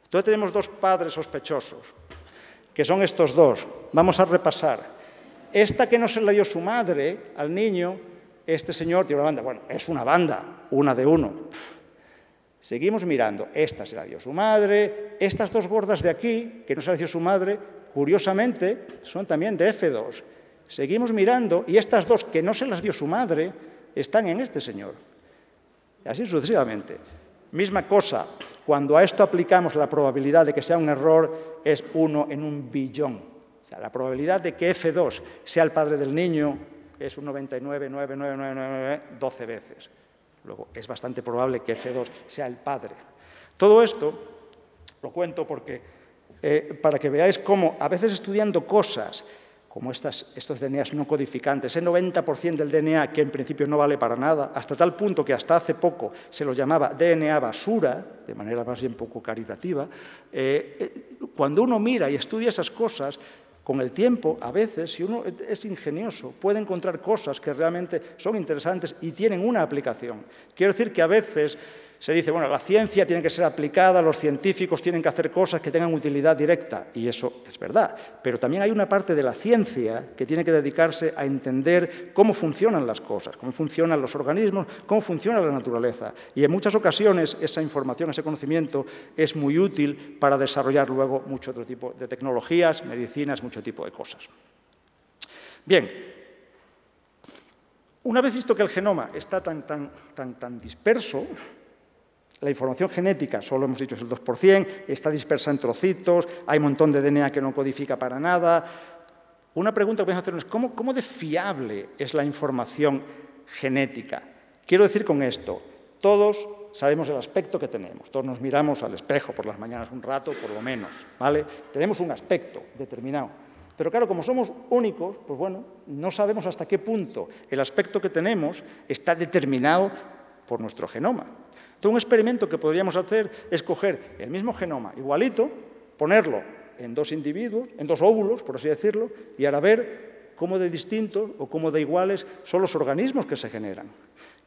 Entonces tenemos 2 padres sospechosos, que son estos 2. Vamos a repasar. Esta que no se la dio su madre al niño, este señor tiene una banda. Bueno, es una banda, una de uno. Seguimos mirando. Esta se la dio su madre. Estas 2 gordas de aquí, que no se la dio su madre, curiosamente, son también de F2. Seguimos mirando y estas 2 que no se las dio su madre están en este señor. Y así sucesivamente. Misma cosa, cuando a esto aplicamos la probabilidad de que sea un error es 1 en un billón. O sea, la probabilidad de que F2 sea el padre del niño es un 99,99999 12 veces. Luego, es bastante probable que F2 sea el padre. Todo esto lo cuento porque, para que veáis cómo, a veces estudiando cosas como estos DNAs no codificantes, ese 90% del DNA que en principio no vale para nada, hasta tal punto que hasta hace poco se lo llamaba DNA basura, de manera más bien poco caritativa, cuando uno mira y estudia esas cosas, con el tiempo, a veces, si uno es ingenioso, puede encontrar cosas que realmente son interesantes y tienen una aplicación. Quiero decir que a veces se dice, bueno, la ciencia tiene que ser aplicada, los científicos tienen que hacer cosas que tengan utilidad directa, y eso es verdad. Pero también hay una parte de la ciencia que tiene que dedicarse a entender cómo funcionan las cosas, cómo funcionan los organismos, cómo funciona la naturaleza. Y en muchas ocasiones esa información, ese conocimiento es muy útil para desarrollar luego mucho otro tipo de tecnologías, medicinas, mucho tipo de cosas. Bien, una vez visto que el genoma está tan disperso, la información genética, solo hemos dicho es el 2%, está dispersa en trocitos, hay un montón de DNA que no codifica para nada. Una pregunta que podemos hacernos es ¿cómo de fiable es la información genética? Quiero decir con esto, todos sabemos el aspecto que tenemos, todos nos miramos al espejo por las mañanas un rato, por lo menos, ¿vale? Tenemos un aspecto determinado. Pero claro, como somos únicos, pues bueno, no sabemos hasta qué punto el aspecto que tenemos está determinado por nuestro genoma. Entonces, un experimento que podríamos hacer es coger el mismo genoma, igualito, ponerlo en 2 individuos, en 2 óvulos, por así decirlo, y ahora ver cómo de distintos o cómo de iguales son los organismos que se generan.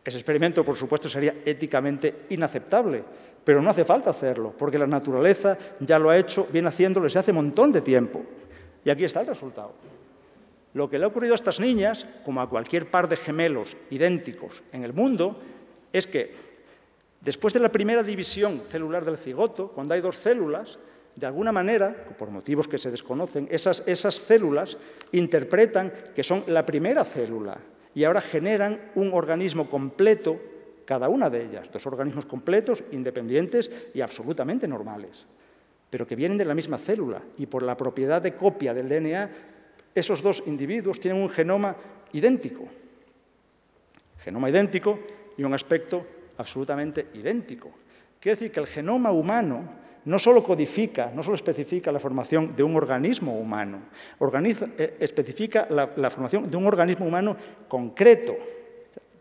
Ese experimento, por supuesto, sería éticamente inaceptable, pero no hace falta hacerlo, porque la naturaleza ya lo ha hecho, viene haciéndolo desde hace un montón de tiempo. Y aquí está el resultado. Lo que le ha ocurrido a estas niñas, como a cualquier par de gemelos idénticos en el mundo, es que después de la primera división celular del cigoto, cuando hay dos células, de alguna manera, por motivos que se desconocen, esas células interpretan que son la primera célula y ahora generan un organismo completo, cada una de ellas, dos organismos completos, independientes y absolutamente normales, pero que vienen de la misma célula y por la propiedad de copia del DNA, esos dos individuos tienen un genoma idéntico y un aspecto absolutamente idéntico. Quiere decir que el genoma humano no solo codifica, no solo especifica la formación de un organismo humano, especifica la formación de un organismo humano concreto.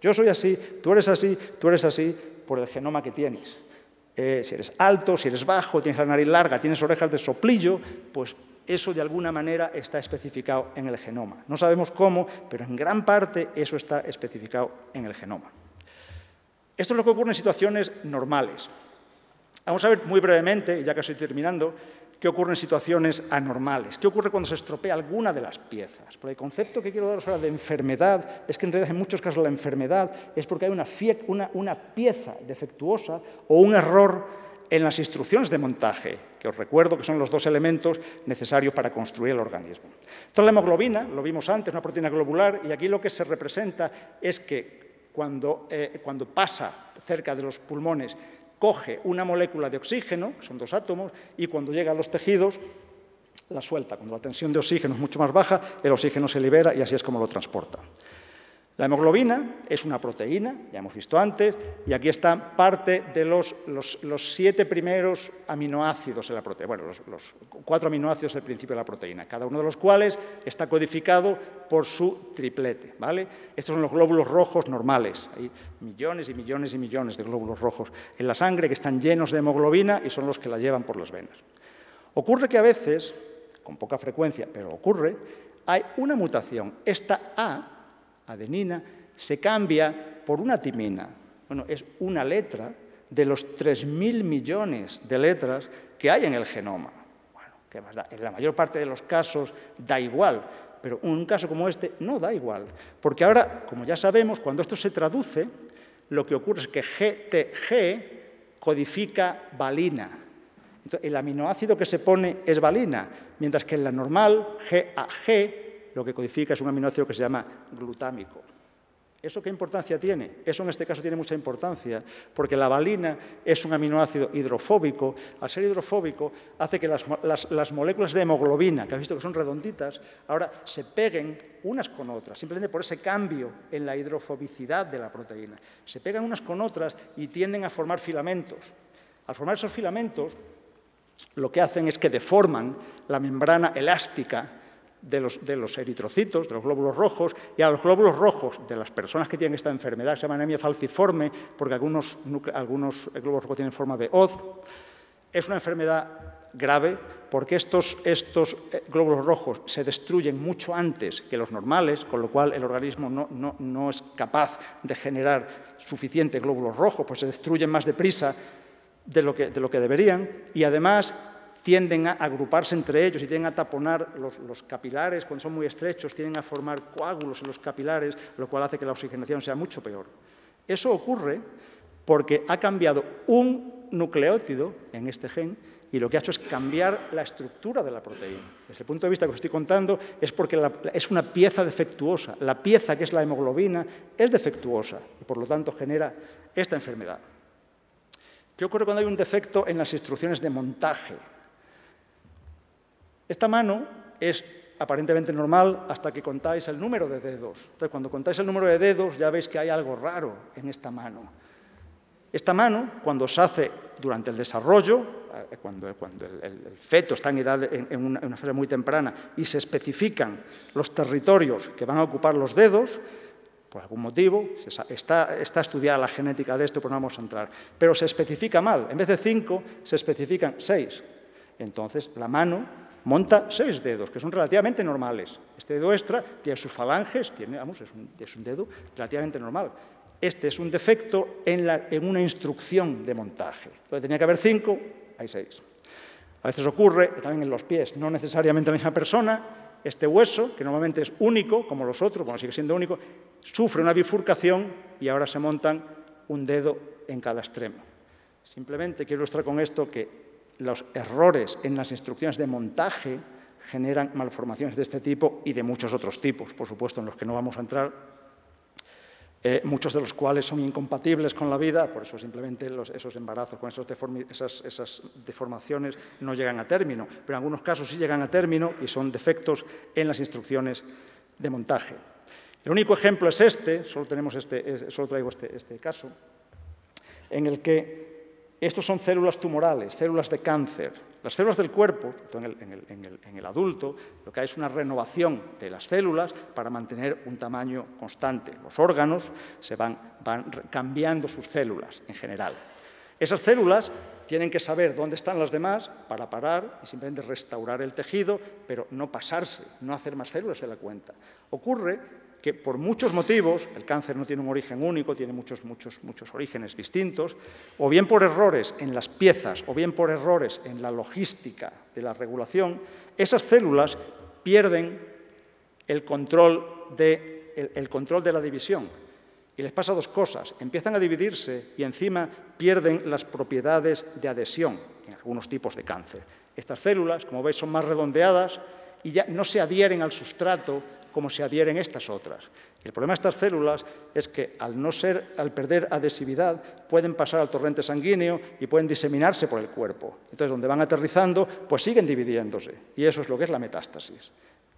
Yo soy así, tú eres así por el genoma que tienes. Si eres alto, si eres bajo, tienes la nariz larga, tienes orejas de soplillo, pues eso de alguna manera está especificado en el genoma. No sabemos cómo, pero en gran parte eso está especificado en el genoma. Esto es lo que ocurre en situaciones normales. Vamos a ver muy brevemente, ya que estoy terminando, qué ocurre en situaciones anormales, qué ocurre cuando se estropea alguna de las piezas. Porque el concepto que quiero daros ahora de enfermedad es que en realidad en muchos casos la enfermedad es porque hay una pieza defectuosa o un error en las instrucciones de montaje, que os recuerdo que son los dos elementos necesarios para construir el organismo. Entonces la hemoglobina, lo vimos antes, una proteína globular, y aquí lo que se representa es que cuando pasa cerca de los pulmones coge una molécula de oxígeno, que son dos átomos, y cuando llega a los tejidos la suelta. Cuando la tensión de oxígeno es mucho más baja, el oxígeno se libera y así es como lo transporta. La hemoglobina es una proteína, ya hemos visto antes, y aquí está parte de los 7 primeros aminoácidos de la proteína, bueno, los 4 aminoácidos del principio de la proteína, cada uno de los cuales está codificado por su triplete, ¿vale? Estos son los glóbulos rojos normales, hay millones y millones y millones de glóbulos rojos en la sangre que están llenos de hemoglobina y son los que la llevan por las venas. Ocurre que a veces, con poca frecuencia, pero ocurre, hay una mutación, esta A, adenina, se cambia por una timina. Bueno, es una letra de los 3.000 millones de letras que hay en el genoma. Bueno, ¿qué más da? En la mayor parte de los casos da igual, pero un caso como este no da igual, porque ahora, como ya sabemos, cuando esto se traduce, lo que ocurre es que GTG codifica valina. Entonces, el aminoácido que se pone es valina, mientras que en la normal, GAG, lo que codifica es un aminoácido que se llama glutámico. ¿Eso qué importancia tiene? Eso en este caso tiene mucha importancia, porque la valina es un aminoácido hidrofóbico. Al ser hidrofóbico, hace que las moléculas de hemoglobina, que has visto que son redonditas, ahora se peguen unas con otras, simplemente por ese cambio en la hidrofobicidad de la proteína. Se pegan unas con otras y tienden a formar filamentos. Al formar esos filamentos, lo que hacen es que deforman la membrana elástica de los eritrocitos, de los glóbulos rojos, y a los glóbulos rojos de las personas que tienen esta enfermedad, se llama anemia falciforme, porque algunos glóbulos rojos tienen forma de hoz. Es una enfermedad grave porque estos glóbulos rojos se destruyen mucho antes que los normales, con lo cual el organismo no es capaz de generar suficientes glóbulos rojos, pues se destruyen más deprisa de lo que deberían, y además tienden a agruparse entre ellos y tienden a taponar los capilares, cuando son muy estrechos, tienden a formar coágulos en los capilares, lo cual hace que la oxigenación sea mucho peor. Eso ocurre porque ha cambiado un nucleótido en este gen y lo que ha hecho es cambiar la estructura de la proteína. Desde el punto de vista que os estoy contando, es porque es una pieza defectuosa. La pieza, que es la hemoglobina, es defectuosa y, por lo tanto, genera esta enfermedad. ¿Qué ocurre cuando hay un defecto en las instrucciones de montaje? Esta mano es aparentemente normal hasta que contáis el número de dedos. Entonces, cuando contáis el número de dedos, ya veis que hay algo raro en esta mano. Esta mano, cuando se hace durante el desarrollo, cuando el feto está en una fase muy temprana y se especifican los territorios que van a ocupar los dedos, por algún motivo, está estudiada la genética de esto, pero no vamos a entrar. Pero se especifica mal. En vez de 5, se especifican 6. Entonces, la mano monta 6 dedos, que son relativamente normales. Este dedo extra tiene sus falanges, es un dedo relativamente normal. Este es un defecto en una instrucción de montaje. Entonces tenía que haber 5, hay 6. A veces ocurre también en los pies, no necesariamente la misma persona, este hueso, que normalmente es único, como los otros, bueno, sigue siendo único, sufre una bifurcación y ahora se montan un dedo en cada extremo. Simplemente quiero ilustrar con esto que los errores en las instrucciones de montaje generan malformaciones de este tipo y de muchos otros tipos, por supuesto, en los que no vamos a entrar, muchos de los cuales son incompatibles con la vida, por eso simplemente esos embarazos con esas deformaciones no llegan a término, pero en algunos casos sí llegan a término y son defectos en las instrucciones de montaje. El único ejemplo es este, solo traigo este caso, en el que estos son células tumorales, células de cáncer. Las células del cuerpo, en el adulto, lo que hay es una renovación de las células para mantener un tamaño constante. Los órganos van cambiando sus células en general. Esas células tienen que saber dónde están las demás para parar y simplemente restaurar el tejido, pero no pasarse, no hacer más células de la cuenta. Ocurre que por muchos motivos, el cáncer no tiene un origen único, tiene muchos orígenes distintos, o bien por errores en las piezas, o bien por errores en la logística de la regulación, esas células pierden el control de la división. Y les pasa dos cosas, empiezan a dividirse y encima pierden las propiedades de adhesión en algunos tipos de cáncer. Estas células, como veis, son más redondeadas y ya no se adhieren al sustrato como se adhieren estas otras. El problema de estas células es que al perder adhesividad pueden pasar al torrente sanguíneo y pueden diseminarse por el cuerpo. Entonces, donde van aterrizando, pues siguen dividiéndose. Y eso es lo que es la metástasis.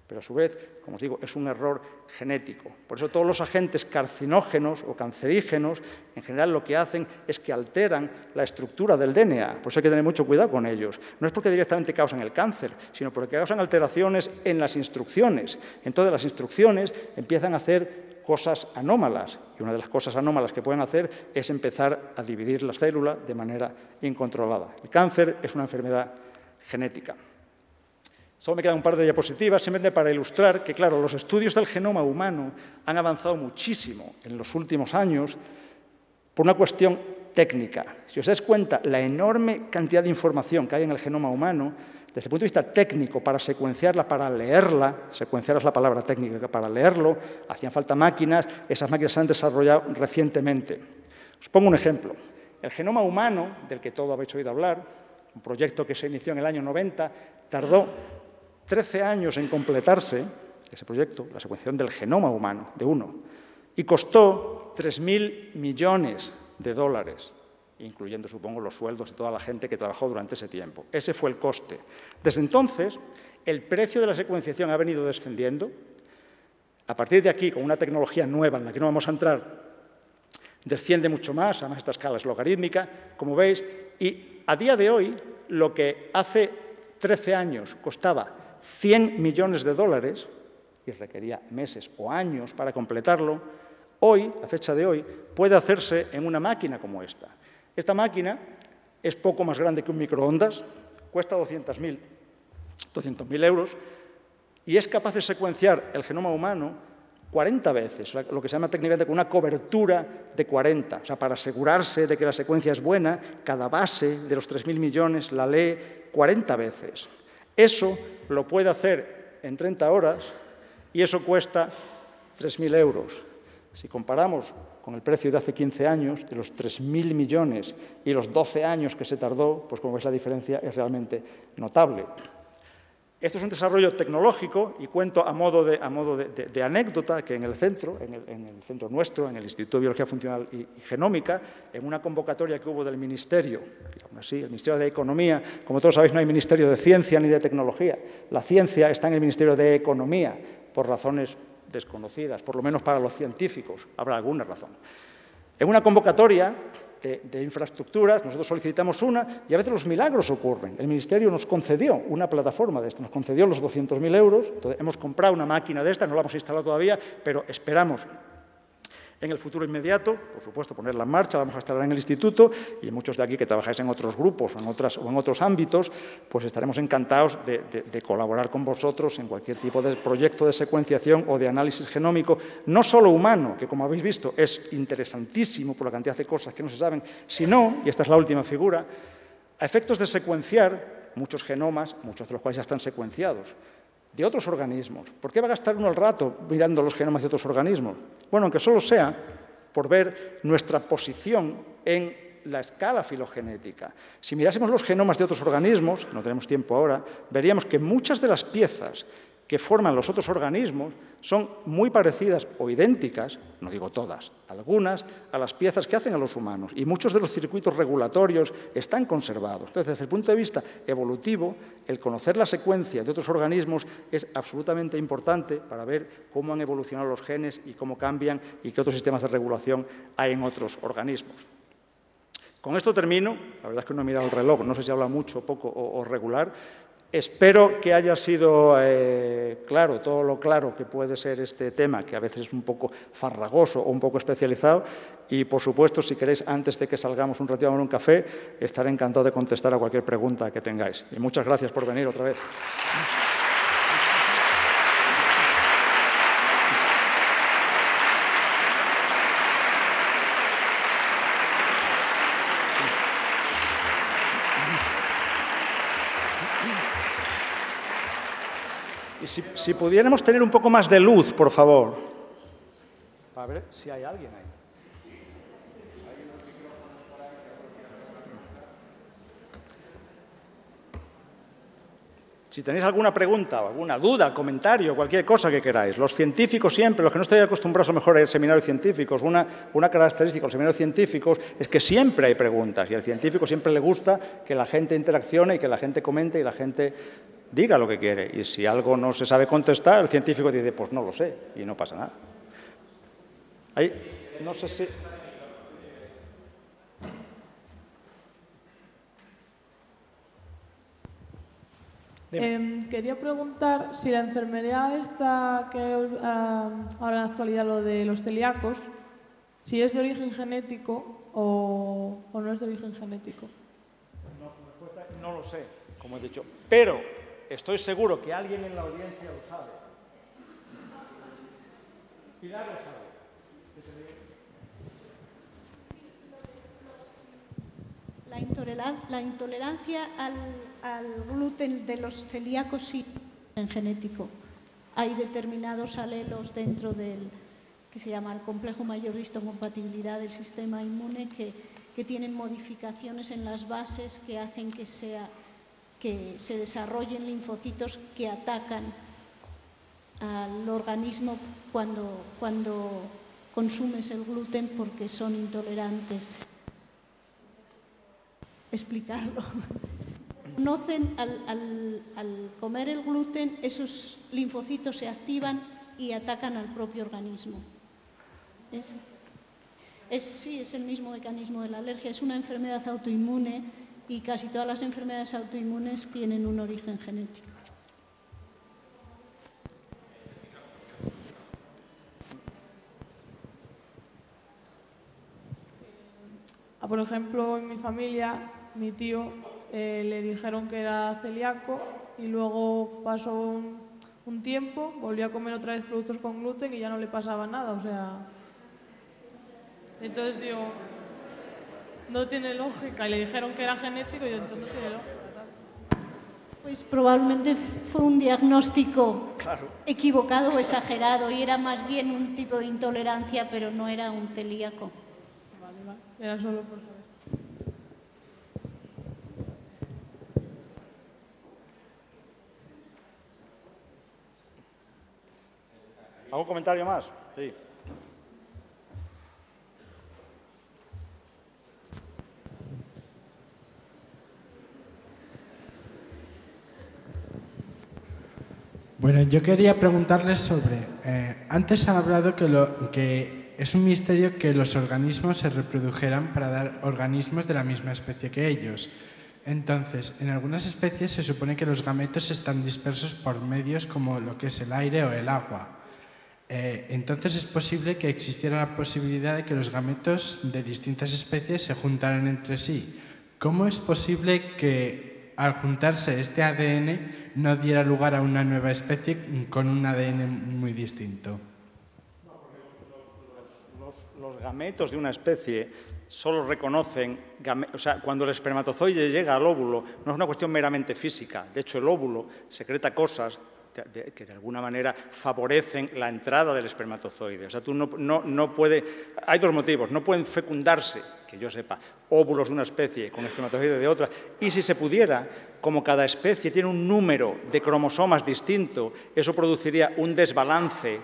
Pero a su vez, como os digo, es un error genético. Por eso todos los agentes carcinógenos o cancerígenos, en general lo que hacen es que alteran la estructura del DNA. Por eso hay que tener mucho cuidado con ellos. No es porque directamente causan el cáncer, sino porque causan alteraciones en las instrucciones. Entonces las instrucciones empiezan a hacer cosas anómalas. Y una de las cosas anómalas que pueden hacer es empezar a dividir la célula de manera incontrolada. El cáncer es una enfermedad genética. Solo me quedan un par de diapositivas, simplemente para ilustrar que, claro, los estudios del genoma humano han avanzado muchísimo en los últimos años por una cuestión técnica. Si os dais cuenta, la enorme cantidad de información que hay en el genoma humano, desde el punto de vista técnico, para secuenciarla, para leerla, secuenciar es la palabra técnica, para leerlo, hacían falta máquinas, esas máquinas se han desarrollado recientemente. Os pongo un ejemplo. El genoma humano, del que todos habéis oído hablar, un proyecto que se inició en el año 90, tardó 13 años en completarse, ese proyecto, la secuenciación del genoma humano, de uno, y costó 3.000 millones de dólares, incluyendo, supongo, los sueldos de toda la gente que trabajó durante ese tiempo. Ese fue el coste. Desde entonces, el precio de la secuenciación ha venido descendiendo. A partir de aquí, con una tecnología nueva en la que no vamos a entrar, desciende mucho más, además esta escala es logarítmica, como veis, y a día de hoy, lo que hace 13 años costaba 100 millones de dólares, y requería meses o años para completarlo, hoy, a fecha de hoy, puede hacerse en una máquina como esta. Esta máquina es poco más grande que un microondas, cuesta 200.000 euros, y es capaz de secuenciar el genoma humano 40 veces, lo que se llama técnicamente con una cobertura de 40. O sea, para asegurarse de que la secuencia es buena, cada base de los 3.000 millones la lee 40 veces. Eso lo puede hacer en 30 horas y eso cuesta 3.000 euros. Si comparamos con el precio de hace 15 años, de los 3.000 millones y los 12 años que se tardó, pues como veis la diferencia es realmente notable. Esto es un desarrollo tecnológico y cuento a modo de anécdota que en el centro nuestro, en el Instituto de Biología Funcional y Genómica, en una convocatoria que hubo del Ministerio, aún así, el Ministerio de Economía, como todos sabéis, no hay Ministerio de Ciencia ni de Tecnología. La ciencia está en el Ministerio de Economía, por razones desconocidas, por lo menos para los científicos, habrá alguna razón. En una convocatoria de infraestructuras, nosotros solicitamos una y a veces los milagros ocurren. El Ministerio nos concedió una plataforma de esto, nos concedió los 200.000 euros, entonces hemos comprado una máquina de esta, no la hemos instalado todavía, pero esperamos En el futuro inmediato, por supuesto, ponerla en marcha, vamos a estar en el instituto y muchos de aquí que trabajáis en otros grupos o en otros ámbitos, pues estaremos encantados de colaborar con vosotros en cualquier tipo de proyecto de secuenciación o de análisis genómico, no solo humano, que como habéis visto es interesantísimo por la cantidad de cosas que no se saben, sino, y esta es la última figura, a efectos de secuenciar muchos genomas, muchos de los cuales ya están secuenciados, de otros organismos. ¿Por qué va a gastar uno el rato mirando los genomas de otros organismos? Bueno, aunque solo sea por ver nuestra posición en la escala filogenética. Si mirásemos los genomas de otros organismos, no tenemos tiempo ahora, veríamos que muchas de las piezas que forman los otros organismos son muy parecidas o idénticas, no digo todas, algunas, a las piezas que hacen a los humanos. Y muchos de los circuitos regulatorios están conservados. Entonces, desde el punto de vista evolutivo, el conocer la secuencia de otros organismos es absolutamente importante para ver cómo han evolucionado los genes y cómo cambian y qué otros sistemas de regulación hay en otros organismos. Con esto termino. La verdad es que no he mirado el reloj, no sé si habla mucho, poco o regular. Espero que haya sido claro, todo lo claro que puede ser este tema, que a veces es un poco farragoso o un poco especializado. Y, por supuesto, si queréis, antes de que salgamos un ratito a tomar un café, estaré encantado de contestar a cualquier pregunta que tengáis. Y muchas gracias por venir otra vez. Y si pudiéramos tener un poco más de luz, por favor. A ver si hay alguien ahí. Si tenéis alguna pregunta, o alguna duda, comentario, cualquier cosa que queráis. Los científicos siempre, los que no estáis acostumbrados a lo mejor a seminarios científicos, una característica de los seminarios científicos es que siempre hay preguntas y al científico siempre le gusta que la gente interaccione y que la gente comente y la gente diga lo que quiere. Y si algo no se sabe contestar, el científico dice, pues no lo sé, y no pasa nada. Ahí, no sé si... Quería preguntar si la enfermedad esta que ahora en la actualidad, lo de los celíacos, si es de origen genético o no es de origen genético. No lo sé, como he dicho, pero estoy seguro que alguien en la audiencia lo sabe. Pilar lo sabe. La intolerancia al gluten de los celíacos sí es genético. Hay determinados alelos dentro del que se llama el complejo mayor de histocompatibilidad del sistema inmune que tienen modificaciones en las bases que hacen que se desarrollen linfocitos que atacan al organismo cuando consumes el gluten porque son intolerantes. Explicarlo. Conocen al comer el gluten, esos linfocitos se activan y atacan al propio organismo. Sí, es el mismo mecanismo de la alergia. Es una enfermedad autoinmune y casi todas las enfermedades autoinmunes tienen un origen genético. Por ejemplo, en mi familia, mi tío le dijeron que era celíaco y luego pasó un tiempo, volvió a comer otra vez productos con gluten y ya no le pasaba nada, o sea... Entonces digo, no tiene lógica, y le dijeron que era genético y yo, entonces no tiene lógica. Pues probablemente fue un diagnóstico equivocado o exagerado y era más bien un tipo de intolerancia, pero no era un celíaco. Vale, era solo por saber. ¿Algún comentario más? Sí. Bueno, yo quería preguntarles sobre... antes han hablado que es un misterio que los organismos se reprodujeran para dar organismos de la misma especie que ellos. Entonces, en algunas especies se supone que los gametos están dispersos por medios como lo que es el aire o el agua. Entonces es posible que existiera la posibilidad de que los gametos de distintas especies se juntaran entre sí. ¿Cómo es posible que al juntarse este ADN no diera lugar a una nueva especie con un ADN muy distinto? Los gametos de una especie solo reconocen, o sea, cuando el espermatozoide llega al óvulo, no es una cuestión meramente física. De hecho, el óvulo secreta cosas que de alguna manera favorecen la entrada del espermatozoide. O sea, tú no puedes... Hay dos motivos. No pueden fecundarse, que yo sepa, óvulos de una especie con espermatozoide de otra. Y si se pudiera, como cada especie tiene un número de cromosomas distinto, eso produciría un desbalance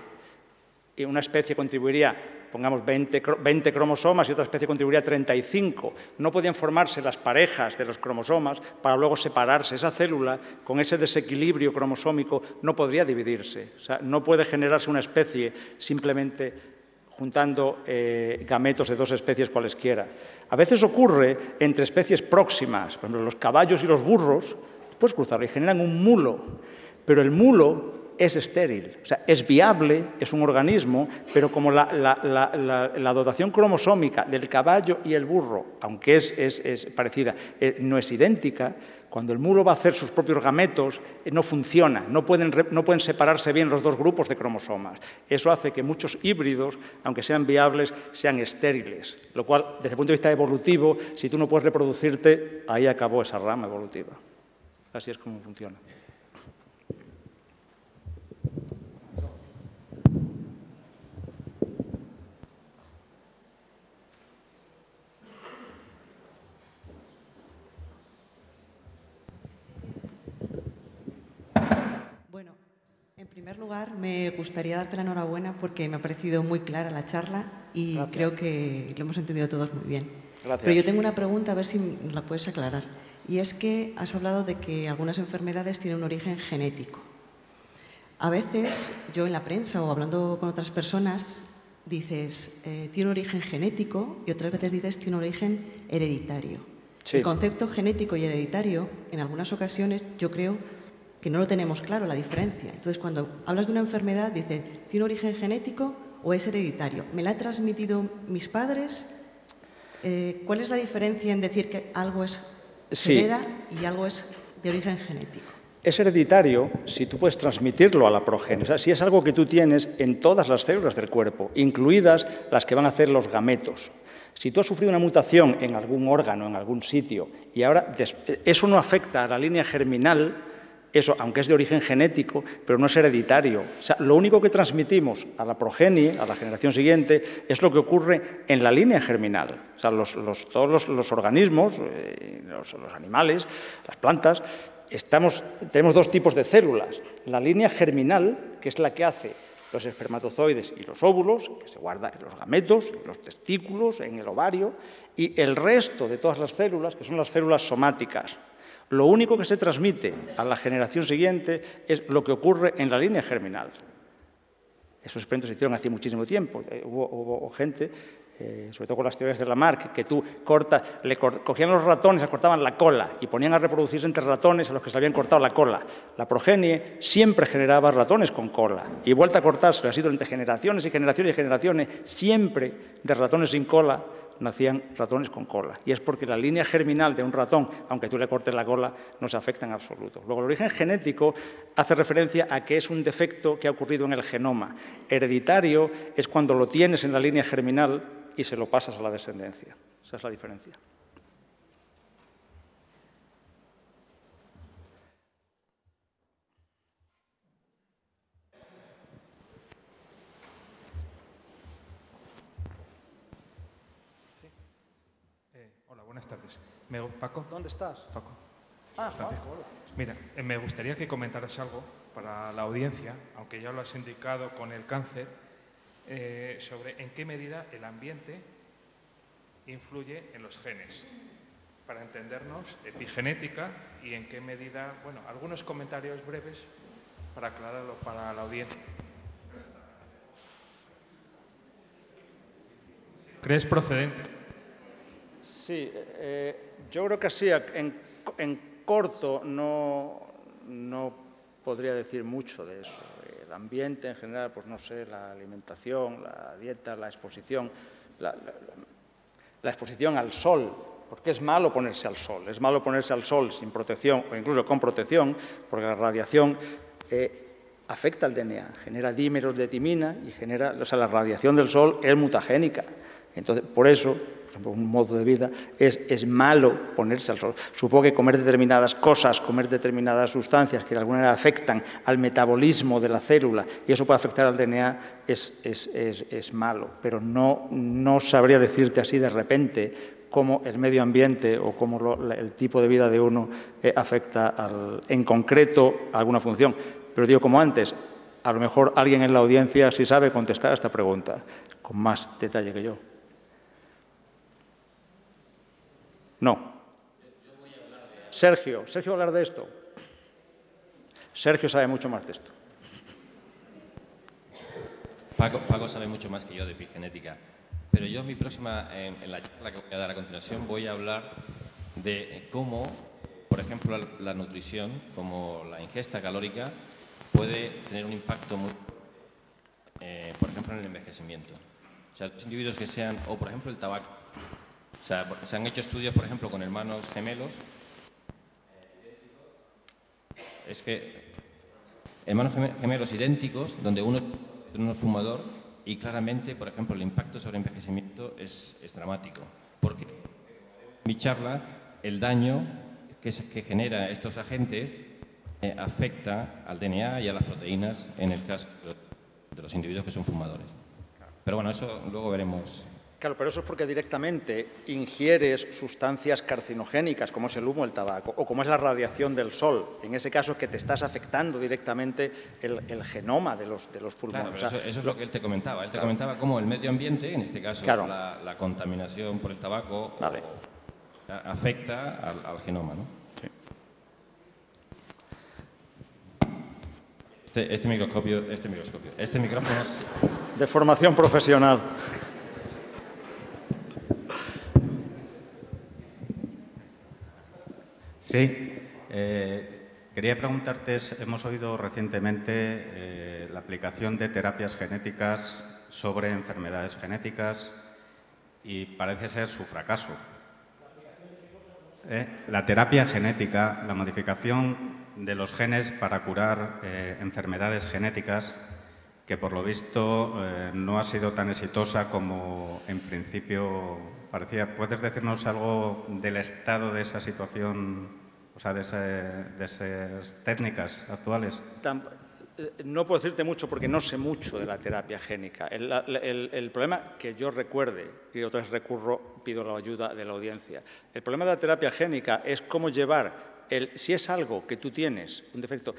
y una especie contribuiría, pongamos, 20 cromosomas y otra especie contribuiría 35. No podían formarse las parejas de los cromosomas para luego separarse. Esa célula, con ese desequilibrio cromosómico, no podría dividirse. O sea, no puede generarse una especie simplemente juntando gametos de dos especies cualesquiera. A veces ocurre entre especies próximas, por ejemplo, los caballos y los burros, puedes cruzarlo y generan un mulo, pero el mulo es estéril, o sea, es viable, es un organismo, pero como la dotación cromosómica del caballo y el burro, aunque es parecida, no es idéntica, cuando el mulo va a hacer sus propios gametos, no funciona, no pueden separarse bien los dos grupos de cromosomas. Eso hace que muchos híbridos, aunque sean viables, sean estériles, lo cual, desde el punto de vista evolutivo, si tú no puedes reproducirte, ahí acabó esa rama evolutiva. Así es como funciona. En primer lugar, me gustaría darte la enhorabuena porque me ha parecido muy clara la charla y Gracias. Creo que lo hemos entendido todos muy bien. Gracias. Pero yo tengo una pregunta, a ver si nos la puedes aclarar. Y es que has hablado de que algunas enfermedades tienen un origen genético. A veces, yo en la prensa o hablando con otras personas, dices, tiene un origen genético y otras veces dices, tiene un origen hereditario. Sí. El concepto genético y hereditario, en algunas ocasiones, yo creo que no lo tenemos claro, la diferencia. Entonces, cuando hablas de una enfermedad, dices, ¿tiene origen genético o es hereditario? ¿Me la han transmitido mis padres? ¿Cuál es la diferencia en decir que algo es hereda y algo es de origen genético? Es hereditario si tú puedes transmitirlo a la progenie. O sea, si es algo que tú tienes en todas las células del cuerpo, incluidas las que van a hacer los gametos. Si tú has sufrido una mutación en algún órgano, en algún sitio, y ahora eso no afecta a la línea germinal, eso, aunque es de origen genético, pero no es hereditario. O sea, lo único que transmitimos a la progenie, a la generación siguiente, es lo que ocurre en la línea germinal. O sea, todos los organismos, los animales, las plantas, tenemos dos tipos de células. La línea germinal, que es la que hace los espermatozoides y los óvulos, que se guarda en los gametos, en los testículos, en el ovario, y el resto de todas las células, que son las células somáticas. Lo único que se transmite a la generación siguiente es lo que ocurre en la línea germinal. Esos experimentos se hicieron hace muchísimo tiempo. Hubo gente, sobre todo con las teorías de Lamarck, que tú cogían los ratones, les cortaban la cola y ponían a reproducirse entre ratones a los que se habían cortado la cola. La progenie siempre generaba ratones con cola. Y vuelta a cortarse, ha sido entre generaciones y generaciones y generaciones, siempre de ratones sin cola, nacían ratones con cola. Y es porque la línea germinal de un ratón, aunque tú le cortes la cola, no se afecta en absoluto. Luego, el origen genético hace referencia a que es un defecto que ha ocurrido en el genoma. Hereditario es cuando lo tienes en la línea germinal y se lo pasas a la descendencia. Esa es la diferencia. Hola, buenas tardes. Paco. ¿Dónde estás? Paco. Ah, Juan. Mira, me gustaría que comentaras algo para la audiencia, aunque ya lo has indicado con el cáncer, sobre en qué medida el ambiente influye en los genes, para entendernos epigenética y en qué medida, bueno, algunos comentarios breves para aclararlo para la audiencia. ¿Crees procedente? Sí, yo creo que sí, en corto no podría decir mucho de eso. el ambiente en general, pues no sé, la alimentación, la dieta, la exposición, la exposición al sol, porque es malo ponerse al sol. Es malo ponerse al sol sin protección o incluso con protección, porque la radiación afecta al DNA, genera dímeros de timina y genera, o sea, la radiación del sol es mutagénica. Entonces, por eso, por ejemplo, un modo de vida es malo ponerse al sol. Supongo que comer determinadas cosas, comer determinadas sustancias que de alguna manera afectan al metabolismo de la célula y eso puede afectar al DNA es malo, pero no sabría decirte así de repente cómo el medio ambiente o cómo el tipo de vida de uno afecta en concreto a alguna función. Pero digo, como antes, a lo mejor alguien en la audiencia sí sabe contestar a esta pregunta con más detalle que yo. No. Sergio va a hablar de esto. Sergio sabe mucho más de esto. Paco sabe mucho más que yo de epigenética, pero yo en la charla que voy a dar a continuación voy a hablar de cómo, por ejemplo, la nutrición, como la ingesta calórica, puede tener un impacto muy, por ejemplo, en el envejecimiento. O sea, los individuos que sean, o por ejemplo el tabaco. O sea, se han hecho estudios, por ejemplo, con hermanos gemelos. Es que hermanos gemelos idénticos, donde uno es fumador y claramente, por ejemplo, el impacto sobre el envejecimiento es dramático. Porque en mi charla, el daño que genera estos agentes afecta al DNA y a las proteínas en el caso de los individuos que son fumadores. Pero bueno, eso luego veremos. Claro, pero eso es porque directamente ingieres sustancias carcinogénicas, como es el humo, el tabaco, o como es la radiación del sol. En ese caso es que te estás afectando directamente el genoma de los pulmones. Claro, pero eso es lo que él te comentaba. Él te comentaba cómo el medio ambiente, en este caso la contaminación por el tabaco, afecta al genoma, ¿no? Sí. Este micrófono es de formación profesional. Sí, quería preguntarte, hemos oído recientemente la aplicación de terapias genéticas sobre enfermedades genéticas y parece ser su fracaso. La terapia genética, la modificación de los genes para curar enfermedades genéticas, que por lo visto no ha sido tan exitosa como en principio parecía. ¿Puedes decirnos algo del estado de esa situación, o sea, de esas técnicas actuales? No puedo decirte mucho porque no sé mucho de la terapia génica. El problema que yo recuerde, y otra vez pido la ayuda de la audiencia, el problema de la terapia génica es cómo llevar, si es algo que tú tienes, un defecto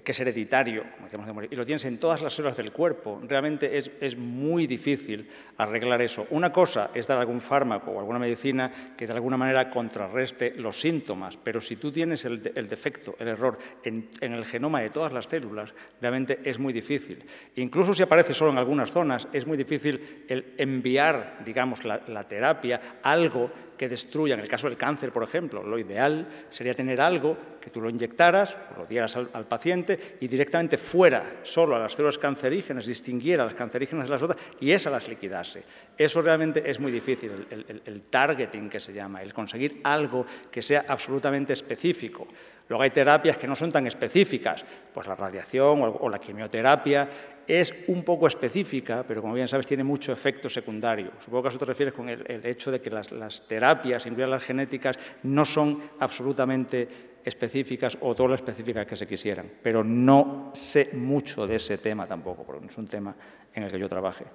que es hereditario, como decíamos, y lo tienes en todas las células del cuerpo, realmente es muy difícil arreglar eso. Una cosa es dar algún fármaco o alguna medicina que de alguna manera contrarreste los síntomas, pero si tú tienes el defecto, el error en el genoma de todas las células, realmente es muy difícil. Incluso si aparece solo en algunas zonas, es muy difícil el enviar, digamos, la terapia a algo que destruya. En el caso del cáncer, por ejemplo, lo ideal sería tener algo que tú lo inyectaras o lo dieras al paciente y directamente fuera solo a las células cancerígenas, distinguiera las cancerígenas de las otras y esas las liquidase. Eso realmente es muy difícil, el targeting que se llama, el conseguir algo que sea absolutamente específico. Luego hay terapias que no son tan específicas, pues la radiación o la quimioterapia es un poco específica, pero como bien sabes tiene mucho efecto secundario. Supongo que a eso te refieres con el hecho de que las terapias, incluidas las genéticas, no son absolutamente específicas o todo lo específicas que se quisieran. Pero no sé mucho de ese tema tampoco, porque no es un tema en el que yo trabaje.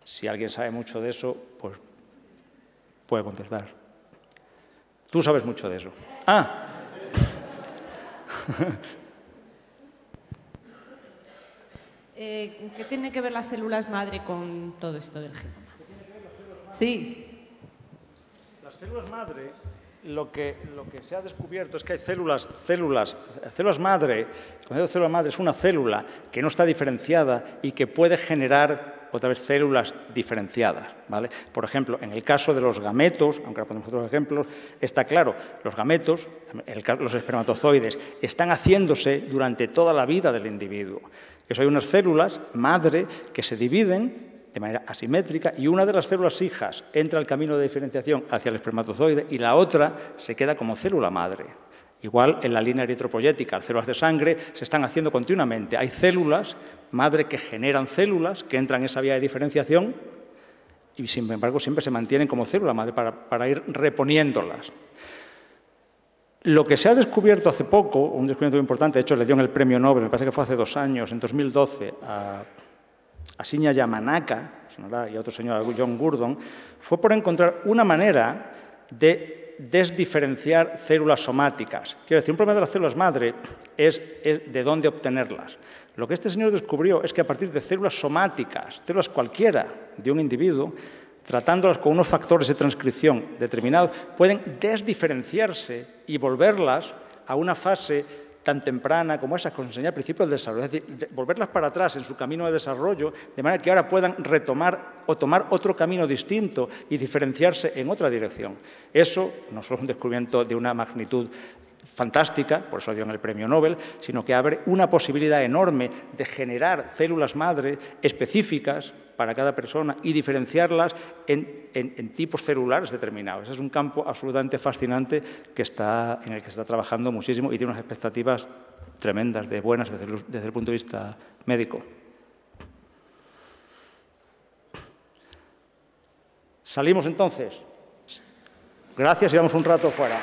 Si alguien sabe mucho de eso, pues puede contestar. Tú sabes mucho de eso. ¡Ah! ¿Qué tiene que ver las células madre con todo esto del genoma? Sí. Las células madre, lo que se ha descubierto es que hay células madre. Cuando digo célula madre es una célula que no está diferenciada y que puede generar otra vez células diferenciadas, ¿vale? Por ejemplo, en el caso de los gametos, aunque ahora ponemos otros ejemplos, está claro, los gametos, los espermatozoides, están haciéndose durante toda la vida del individuo. Eso hay unas células madre que se dividen de manera asimétrica y una de las células hijas entra al camino de diferenciación hacia el espermatozoide y la otra se queda como célula madre. Igual en la línea eritropoyética, las células de sangre se están haciendo continuamente. Hay células madre que generan células que entran en esa vía de diferenciación y, sin embargo, siempre se mantienen como célula madre para ir reponiéndolas. Lo que se ha descubierto hace poco, un descubrimiento muy importante, de hecho le dieron el premio Nobel, me parece que fue hace 2 años, en 2012, a Shinya Yamanaka y a otro señor, John Gurdon, fue por encontrar una manera de desdiferenciar células somáticas. Quiero decir, un problema de las células madre es de dónde obtenerlas. Lo que este señor descubrió es que a partir de células somáticas, células cualquiera de un individuo, tratándolas con unos factores de transcripción determinados, pueden desdiferenciarse y volverlas a una fase tan temprana como esa, que os enseñé al principio del desarrollo, es decir, volverlas para atrás en su camino de desarrollo, de manera que ahora puedan retomar o tomar otro camino distinto y diferenciarse en otra dirección. Eso no solo es un descubrimiento de una magnitud fantástica, por eso dieron el premio Nobel, sino que abre una posibilidad enorme de generar células madre específicas para cada persona y diferenciarlas en tipos celulares determinados. Ese es un campo absolutamente fascinante en el que se está trabajando muchísimo y tiene unas expectativas tremendas, de buenas desde el punto de vista médico. Salimos entonces. Gracias y vamos un rato fuera.